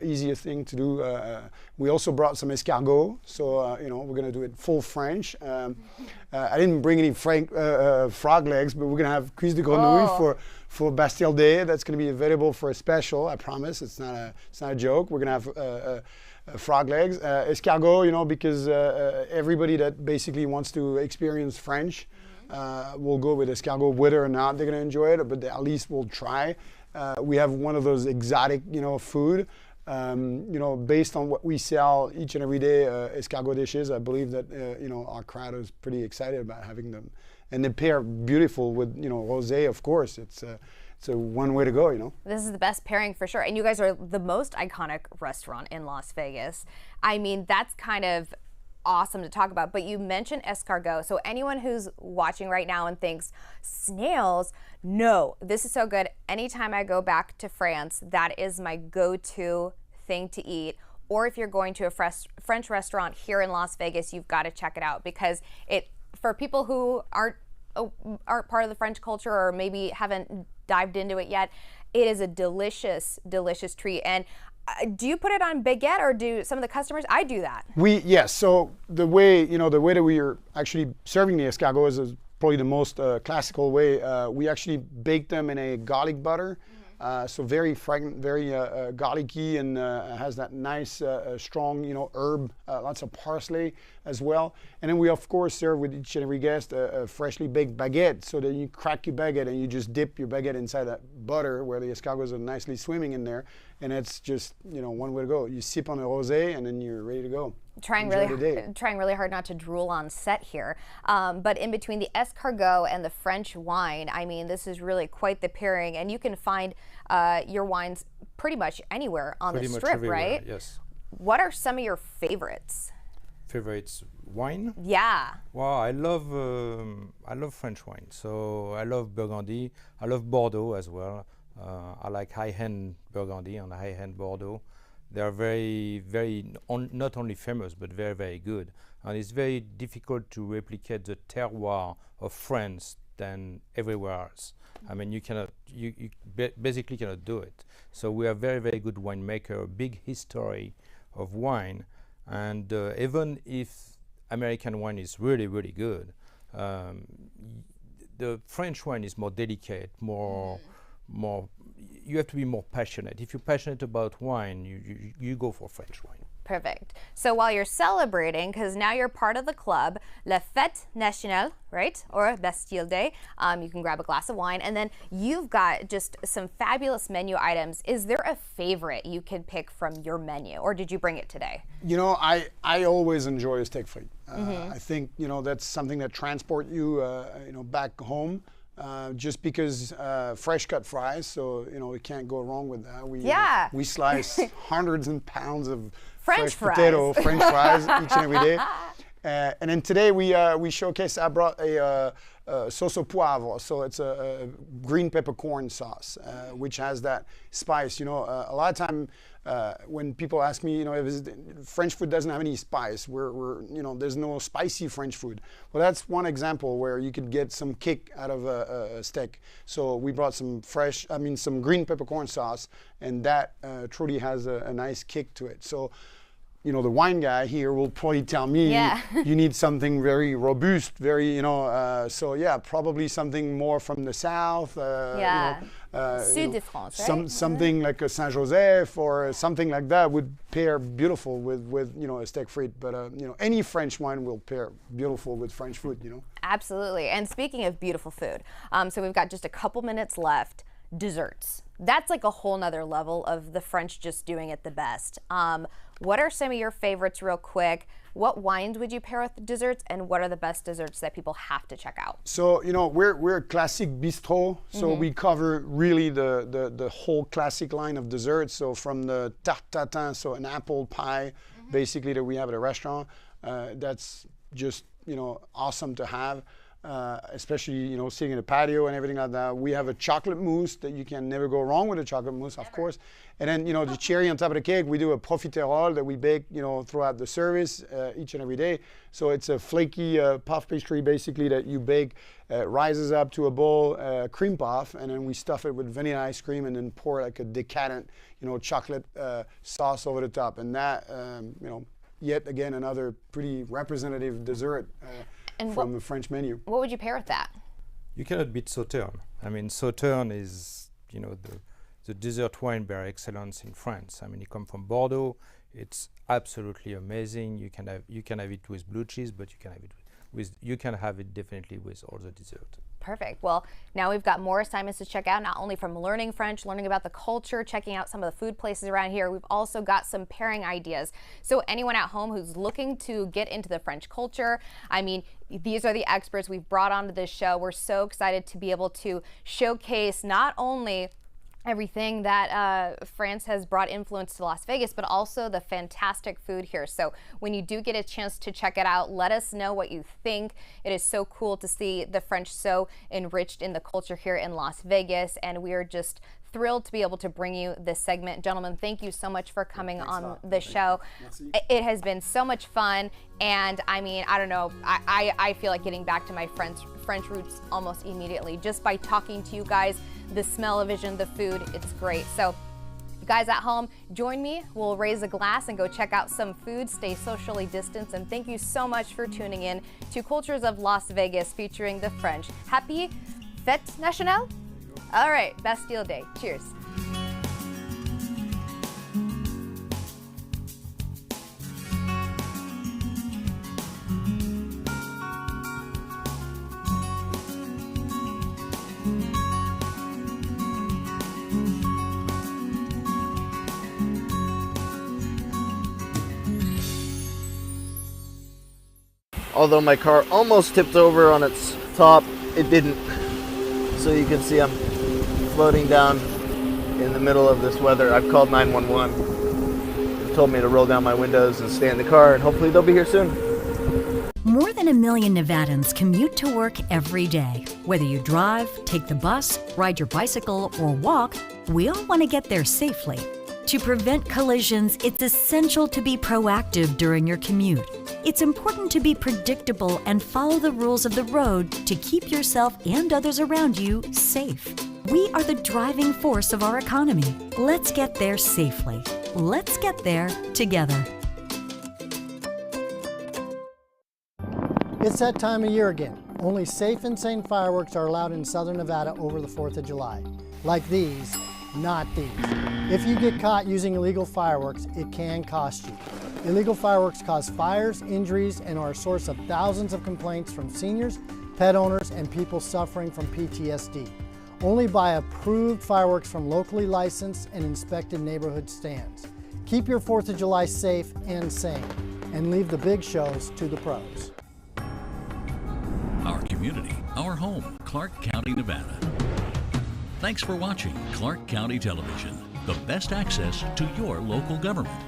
P: easiest thing to do. We also brought some escargot. So we're gonna do it full French. I didn't bring any frog legs, but we're gonna have cuisse de grenouille for Bastille Day. That's gonna be available for a special. I promise. It's not a joke. We're gonna have frog legs, escargot, because everybody that basically wants to experience French will go with escargot, whether or not they're going to enjoy it, but at least will try. We have one of those exotic, food, based on what we sell each and every day, escargot dishes. I believe that, our crowd is pretty excited about having them. And they pair beautiful with, rosé, of course. It's a one way to go,
D: This is the best pairing for sure. And you guys are the most iconic restaurant in Las Vegas. I mean, that's kind of awesome to talk about. But you mentioned escargot. So anyone who's watching right now and thinks, snails, no, this is so good. Anytime I go back to France, that is my go-to thing to eat. Or if you're going to a French restaurant here in Las Vegas, you've got to check it out because for people who aren't part of the French culture or maybe haven't dived into it yet, it is a delicious, delicious treat. And do you put it on baguette or do some of the customers? I do that.
P: Yes. So the way that we are actually serving the escargot is probably the most classical way. We actually bake them in a garlic butter. So very fragrant, very garlicky, and has that nice, strong, herb, lots of parsley as well. And then we, of course, serve with each and every guest a freshly baked baguette. So that you crack your baguette and you just dip your baguette inside that butter where the escargots are nicely swimming in there. And it's just, one way to go. You sip on a rosé and then you're ready to go.
D: Trying really hard not to drool on set here. But in between the escargot and the French wine, I mean, this is really quite the pairing. And you can find your wines pretty much anywhere on the Strip, right?
L: Yes.
D: What are some of your favorites?
L: Favorites wine?
D: Yeah.
L: Well, I love French wine. So I love Burgundy. I love Bordeaux as well. I like high-end Burgundy and high-end Bordeaux. They are very, very, not only famous, but very, very good. And it's very difficult to replicate the terroir of France than everywhere else. I mean, you basically cannot do it. So we are very, very good winemaker, a big history of wine. And even if American wine is really, really good, the French wine is more delicate, more, you have to be more passionate. If you're passionate about wine, you go for French wine.
D: Perfect. So while you're celebrating, because now you're part of the club, La Fête Nationale, right? Or Bastille Day, you can grab a glass of wine, and then you've got just some fabulous menu items. Is there a favorite you could pick from your menu, or did you bring it today?
P: You know, I always enjoy a steak frit. I think, you know, that's something that transport you, you know, back home. Just because fresh cut fries, so you know we can't go wrong with that. We slice hundreds and pounds of fresh potato French fries each and every day. And then today we showcase. I brought a sauce au poivre, so it's a green peppercorn sauce, which has that spice. You know, a lot of time when people ask me, you know, if French food doesn't have any spice, we're you know, there's no spicy French food. Well, that's one example where you could get some kick out of a steak. So we brought some some green peppercorn sauce, and that truly has a nice kick to it. So, you know, the wine guy here will probably tell me you need something very robust, very, you know, so yeah, probably something more from the south.
D: Sud de France, right?
P: Something like a Saint-Joseph or something like that would pair beautiful with you know, a steak frit. But you know, any French wine will pair beautiful with French food, you know.
D: Absolutely. And speaking of beautiful food, so we've got just a couple minutes left. Desserts. That's like a whole nother level of the French just doing it the best. What are some of your favorites real quick? What wines would you pair with desserts, and what are the best desserts that people have to check out?
P: So, you know, we're a classic bistro, so we cover really the whole classic line of desserts. So from the tarte tatin, so an apple pie, basically, that we have at a restaurant, that's just, you know, awesome to have. Especially, you know, sitting in a patio and everything like that. We have a chocolate mousse that you can never go wrong with a chocolate mousse, of course. And then, you know, the cherry on top of the cake, we do a profiterole that we bake, you know, throughout the service each and every day. So it's a flaky puff pastry, basically, that you bake, rises up to a bowl, cream puff, and then we stuff it with vanilla ice cream and then pour like a decadent, you know, chocolate sauce over the top. And that, you know, yet again, another pretty representative dessert from the French menu.
D: What would you pair with that?
L: You cannot beat Sauterne. I mean, Sauterne is, you know, the dessert wine by excellence in France. I mean, it comes from Bordeaux. It's absolutely amazing. You can have it with blue cheese, but you can have it definitely with all the dessert.
D: Perfect. Well, now we've got more assignments to check out, not only from learning French, learning about the culture, checking out some of the food places around here. We've also got some pairing ideas. So anyone at home who's looking to get into the French culture, I mean, these are the experts we've brought onto this show. We're so excited to be able to showcase not only everything that France has brought influence to Las Vegas, but also the fantastic food here. So when you do get a chance to check it out, let us know what you think. It is so cool to see the French so enriched in the culture here in Las Vegas, and we are just thrilled to be able to bring you this segment. Gentlemen, thank you so much for coming on the show. It has been so much fun, and I mean, I don't know, I feel like getting back to my French roots almost immediately just by talking to you guys. The smell-o-vision, the food, it's great. So you guys at home, join me. We'll raise a glass and go check out some food, stay socially distanced, and thank you so much for tuning in to Cultures of Las Vegas featuring the French. Happy Fête Nationale? All right, Bastille Day. Cheers.
C: Although my car almost tipped over on its top, it didn't. So you can see I'm floating down in the middle of this weather. I've called 911. They've told me to roll down my windows and stay in the car, and hopefully they'll be here soon.
Q: More than 1 million Nevadans commute to work every day. Whether you drive, take the bus, ride your bicycle, or walk, we all want to get there safely. To prevent collisions, it's essential to be proactive during your commute. It's important to be predictable and follow the rules of the road to keep yourself and others around you safe. We are the driving force of our economy. Let's get there safely. Let's get there together.
W: It's that time of year again. Only safe and sane fireworks are allowed in Southern Nevada over the 4th of July. Like these, not these. If you get caught using illegal fireworks, it can cost you. Illegal fireworks cause fires, injuries, and are a source of thousands of complaints from seniors, pet owners, and people suffering from PTSD. Only buy approved fireworks from locally licensed and inspected neighborhood stands. Keep your 4th of July safe and sane, and leave the big shows to the pros.
V: Our community, our home, Clark County, Nevada. Thanks for watching Clark County Television, the best access to your local government.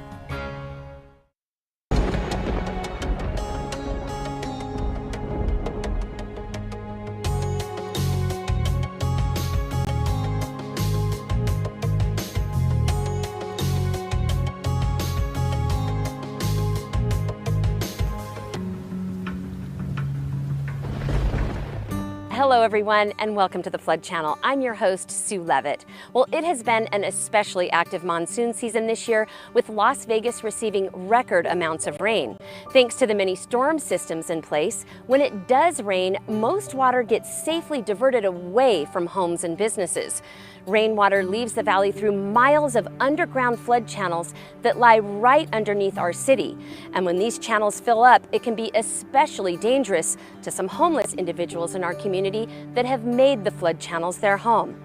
G: Hello everyone and welcome to the Flood Channel. I'm your host, Sue Levitt. Well, it has been an especially active monsoon season this year, with Las Vegas receiving record amounts of rain. Thanks to the many storm systems in place, when it does rain, most water gets safely diverted away from homes and businesses. Rainwater leaves the valley through miles of underground flood channels that lie right underneath our city. And when these channels fill up, it can be especially dangerous to some homeless individuals in our community that have made the flood channels their home.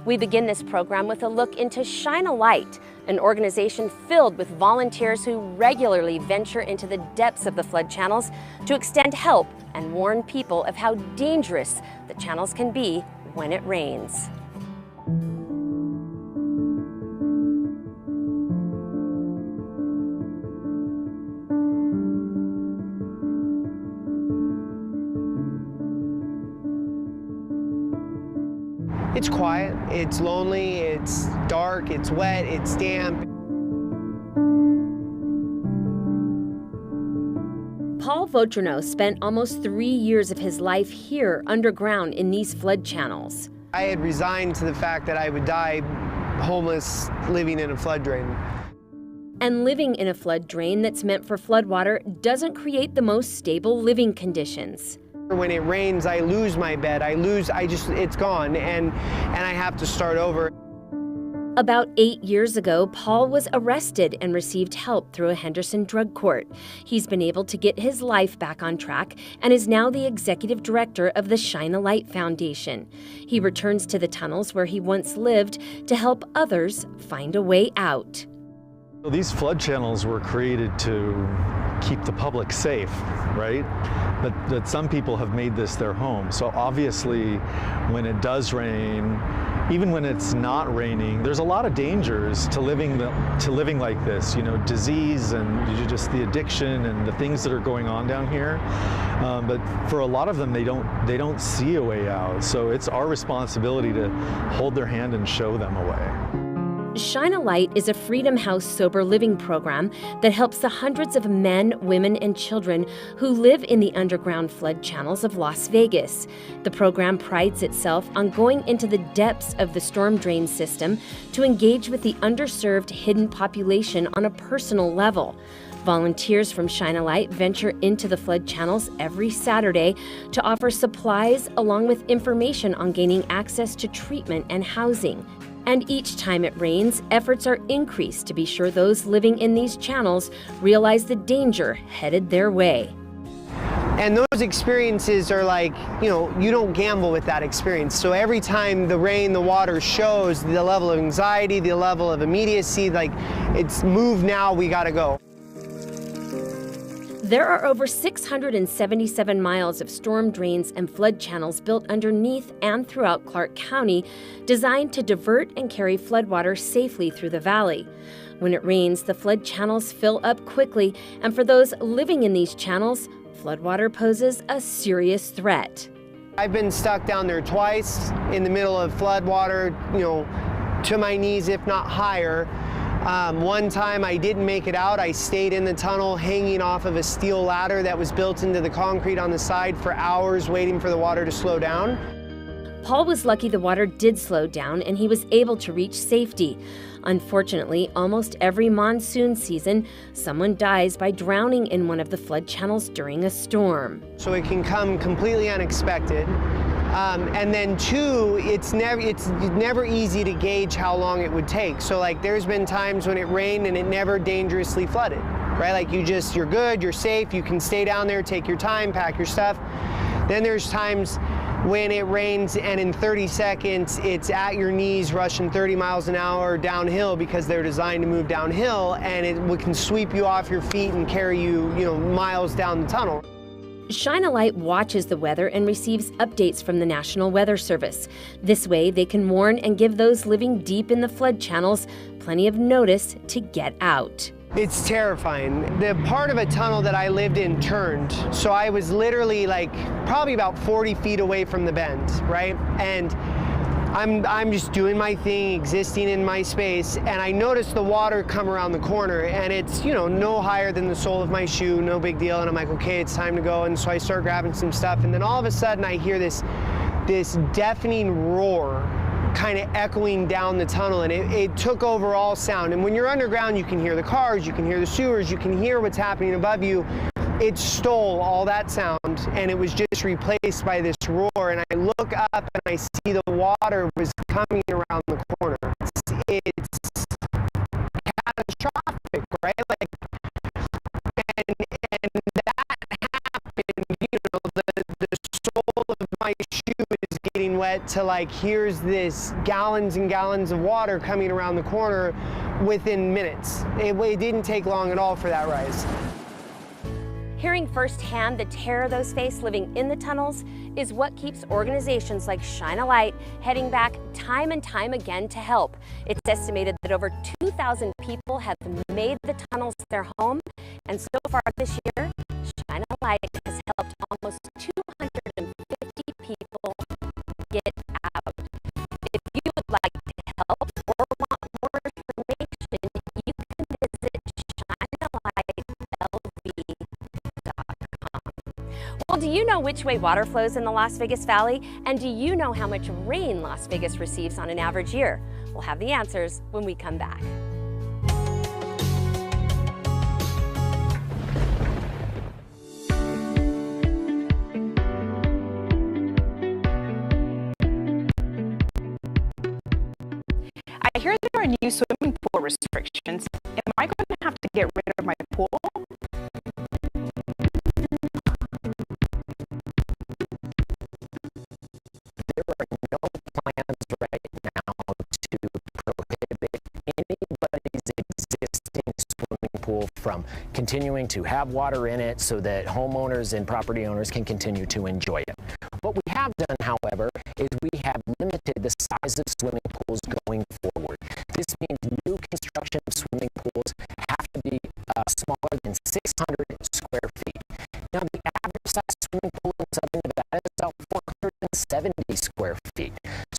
G: We begin this program with a look into Shine a Light, an organization filled with volunteers who regularly venture into the depths of the flood channels to extend help and warn people of how dangerous the channels can be when it rains.
H: It's quiet, it's lonely, it's dark, it's wet, it's damp.
G: Paul Vautrinot spent almost 3 years of his life here underground in these flood channels.
H: I had resigned to the fact that I would die homeless living in a flood drain.
G: And living in a flood drain that's meant for floodwater doesn't create the most stable living conditions.
H: When it rains, I lose my bed. It's gone, and I have to start over.
G: About 8 years ago, Paul was arrested and received help through a Henderson drug court. He's been able to get his life back on track and is now the executive director of the Shine a Light Foundation. He returns to the tunnels where he once lived to help others find a way out.
R: These flood channels were created to keep the public safe, right? But some people have made this their home. So obviously, when it does rain, even when it's not raining, there's a lot of dangers to living like this. You know, disease and just the addiction and the things that are going on down here. But for a lot of them, they don't see a way out. So it's our responsibility to hold their hand and show them a way.
G: Shine a Light is a Freedom House sober living program that helps the hundreds of men, women, and children who live in the underground flood channels of Las Vegas. The program prides itself on going into the depths of the storm drain system to engage with the underserved hidden population on a personal level. Volunteers from Shine a Light venture into the flood channels every Saturday to offer supplies along with information on gaining access to treatment and housing. And each time it rains, efforts are increased to be sure those living in these channels realize the danger headed their way.
H: And those experiences are like, you don't gamble with that experience. So every time the rain, the water shows the level of anxiety, the level of immediacy, like it's move now, we gotta go.
G: There are over 677 miles of storm drains and flood channels built underneath and throughout Clark County, designed to divert and carry floodwater safely through the valley. When it rains, the flood channels fill up quickly, and for those living in these channels, floodwater poses a serious threat.
H: I've been stuck down there twice in the middle of floodwater, to my knees, if not higher. One time I didn't make it out. I stayed in the tunnel hanging off of a steel ladder that was built into the concrete on the side for hours waiting for the water to slow down.
G: Paul was lucky the water did slow down and he was able to reach safety. Unfortunately, almost every monsoon season, someone dies by drowning in one of the flood channels during a storm.
H: So it can come completely unexpected. And then two, it's never easy to gauge how long it would take. So like there's been times when it rained and it never dangerously flooded. right? Like you're good, you're safe, you can stay down there, take your time, pack your stuff. Then there's times when it rains and in 30 seconds it's at your knees rushing 30 miles an hour downhill because they're designed to move downhill, and it can sweep you off your feet and carry you, miles down the tunnel.
G: Shine a Light watches the weather and receives updates from the National Weather Service. This way, they can warn and give those living deep in the flood channels plenty of notice to get out.
H: It's terrifying. The part of a tunnel that I lived in turned, so I was literally probably about 40 feet away from the bend, right? And I'm just doing my thing, existing in my space, and I noticed the water come around the corner, and it's, no higher than the sole of my shoe, no big deal, and I'm like, okay, it's time to go, and so I start grabbing some stuff, and then all of a sudden I hear this deafening roar kind of echoing down the tunnel, and it took over all sound. And when you're underground, you can hear the cars, you can hear the sewers, you can hear what's happening above you. It stole all that sound, and it was just replaced by this roar, and I look up and I see the water was coming around the corner. It's catastrophic, right? And that happened, the sole of my shoe is getting wet to here's this gallons and gallons of water coming around the corner within minutes. It didn't take long at all for that rise.
G: Hearing firsthand the terror those face living in the tunnels is what keeps organizations like Shine a Light heading back time and time again to help. It's estimated that over 2,000 people have made the tunnels their home, and so far this year, Shine a Light has helped almost 250 people get out. If you would like to help or want more information, you can visit shinealightlv.com. Well, do you know which way water flows in the Las Vegas Valley? And do you know how much rain Las Vegas receives on an average year? We'll have the answers when we come back.
B: I hear there are new swimming pool restrictions. Am I going to have to get rid of my pool?
S: There are no plans right now to prohibit anybody's existing swimming pool from continuing to have water in it so that homeowners and property owners can continue to enjoy it. What we have done, however, is we have limited the size of swimming pools going forward. This means new construction of swimming pools have to be smaller than 600 square feet. Now, the average size swimming pool in Southern Nevada is about 470 square feet.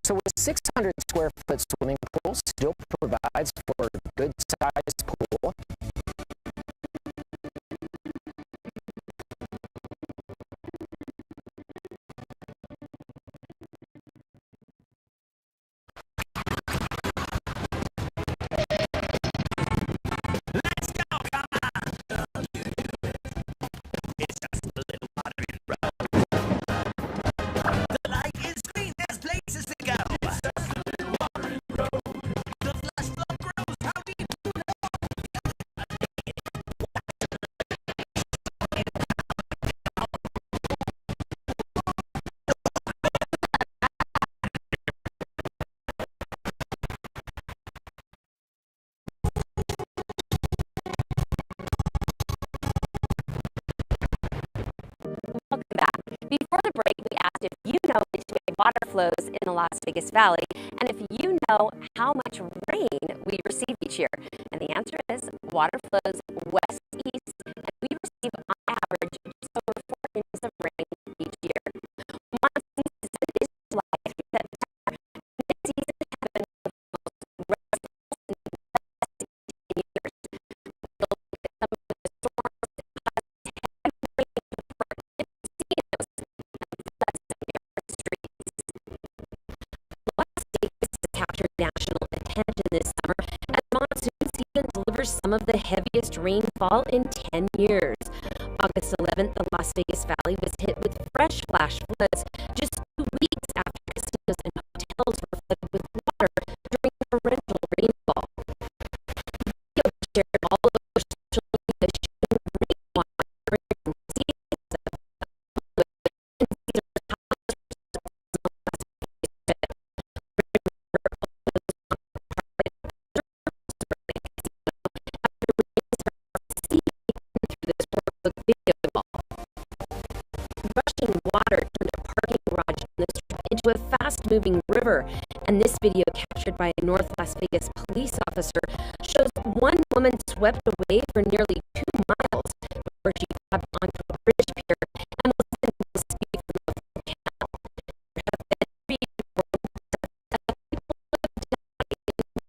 S: So a 600 square foot swimming pool still provides for a good sized pool.
G: Welcome back. Before the break, we asked if you know which way water flows in the Las Vegas Valley, and if you know how much rain we receive each year. And the answer is water flows west-east, and we receive on average just over 4 inches of rain each year. Monsoon season is July through September. This season has been one of the most restful and best in years. We'll look at some of the storms that caused heavy rain before casinos and floods some of our streets. Las Vegas has captured national attention this summer as monsoon season delivers some of the heaviest rainfall in 10 years. August 11th, the Las Vegas Valley was hit with fresh flash floods just 2 weeks after casinos and hotels were flooded with water during torrential rainfall. Video shared all over social media into a fast-moving river. And this video, captured by a North Las Vegas police officer, shows one woman swept away for nearly 2 miles before she grabbed onto a bridge pier and was able to escape from the volcano. There have been 3 reports that people have died in cities.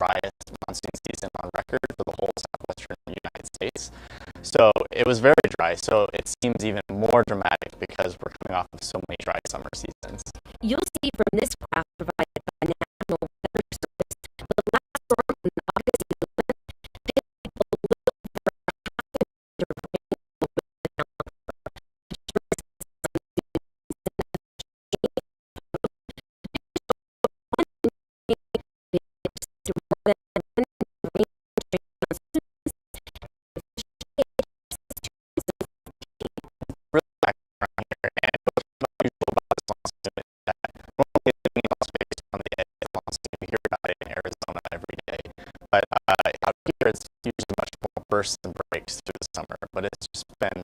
E: Driest monsoon season on record for the whole southwestern United States. So it was very dry, so it seems even more dramatic because we're coming off of so many dry summer seasons.
G: You'll see from this graph provided by National Weather Service, the last storm on August 11th hit below for a half an inch of rain over the town.
E: But out here it's usually much more bursts and breaks through the summer, but it's just been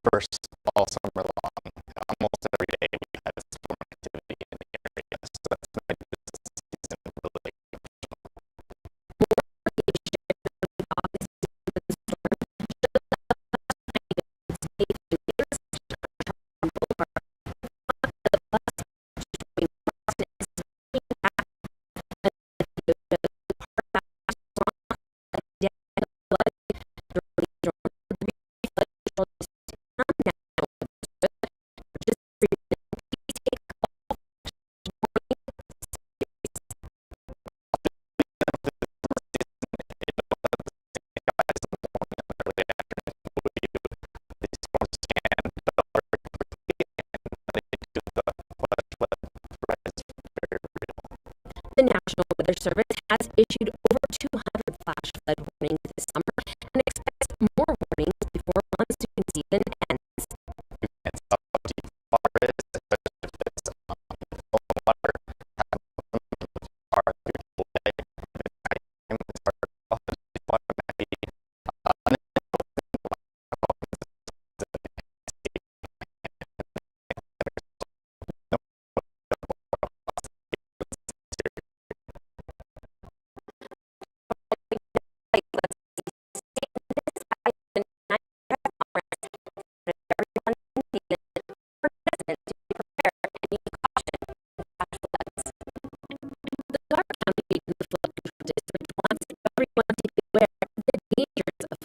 E: bursts all summer long. Almost every day we've had storm activity in the area, so that's made this season really
G: The National Weather Service has issued over 200 flash flood warnings this summer and expects more warnings before monsoon season ends.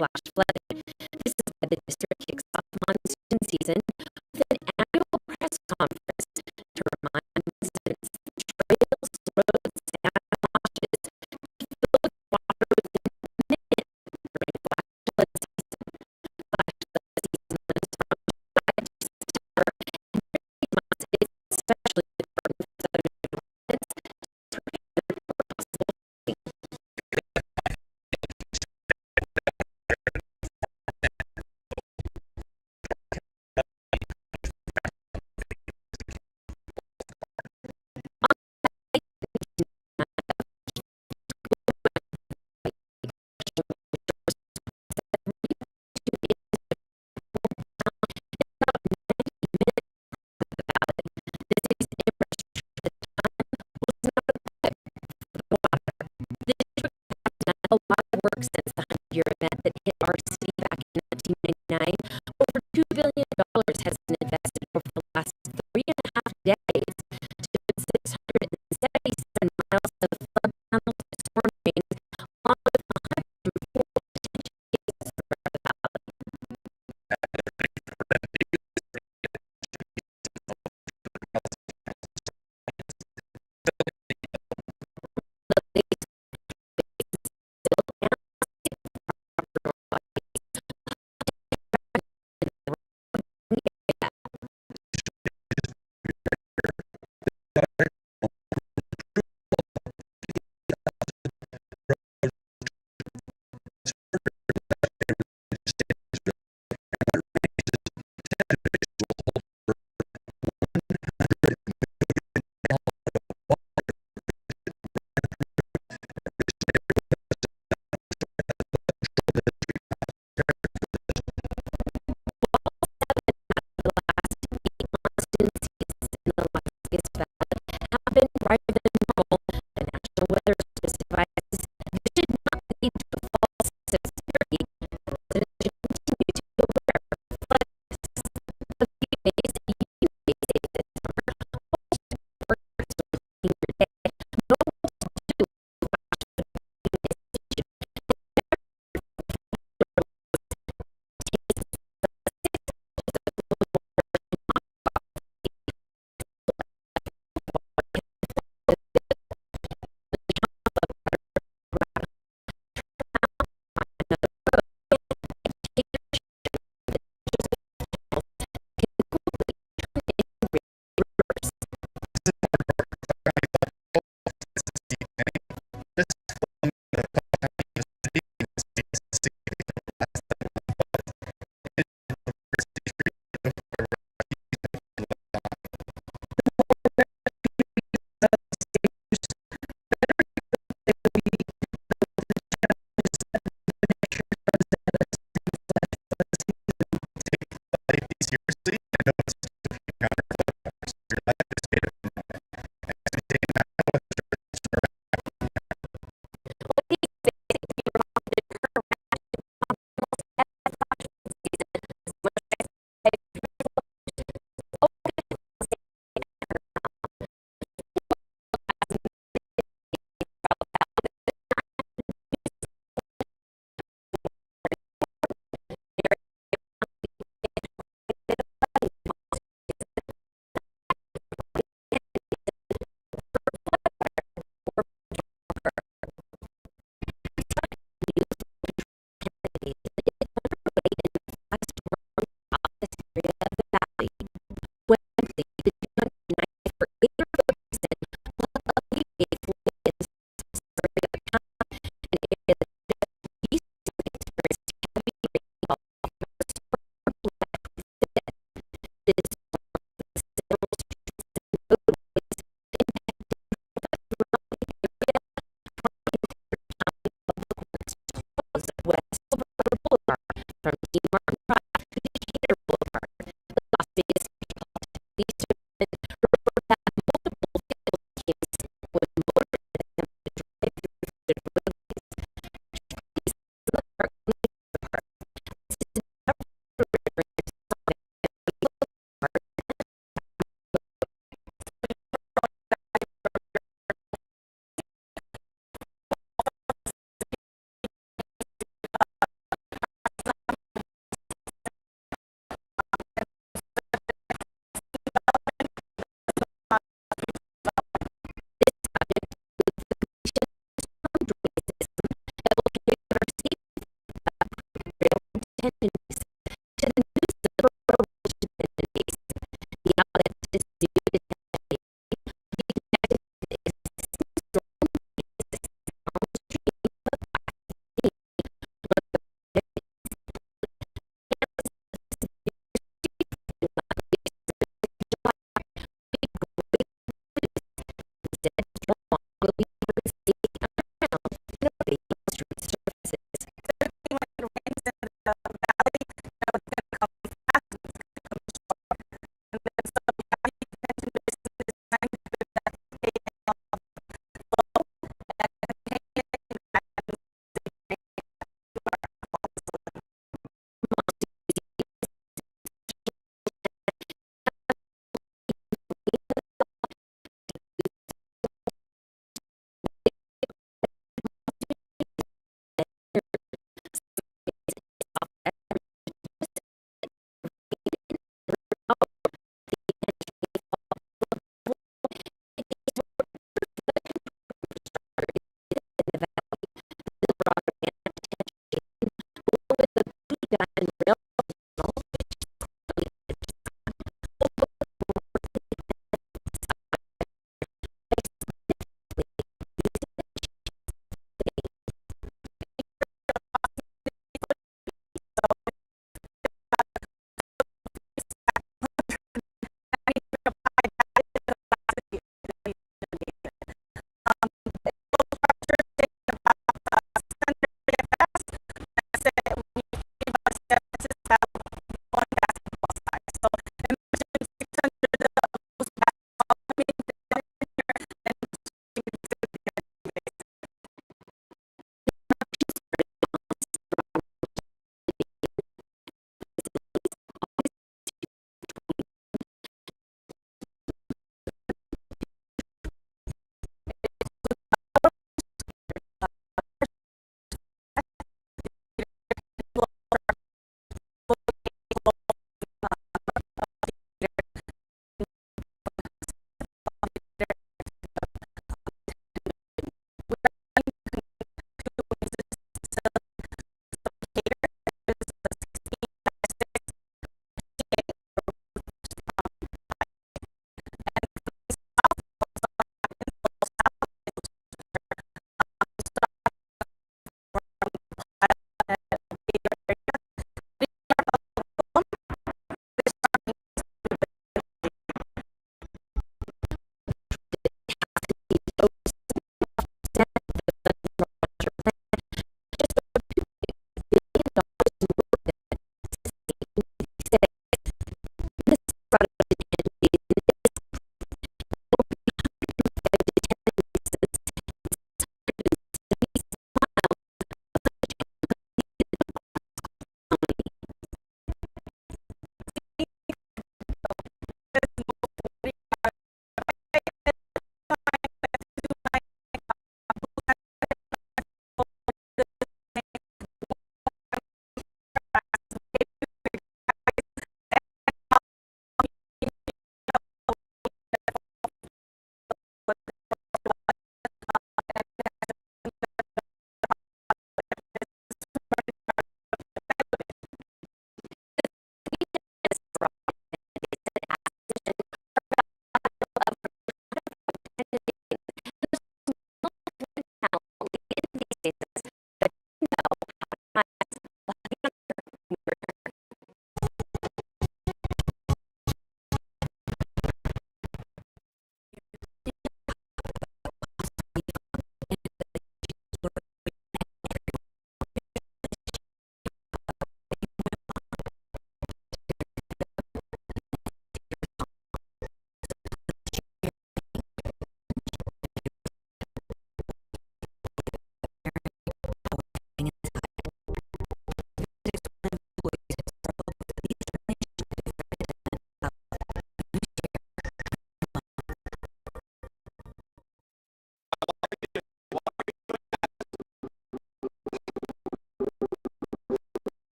G: Flash flooding. This is why the district kicks off monsoon season with an annual press conference to remind residents that trails, roads, and marshes fill with water within minutes during flash flood season. Flash flood season is from July to September, and during these months it is especially important for southern residents to prepare for possible flooding. A lot of work since the 100-year event that hit our city back in 1999. Over $2 billion has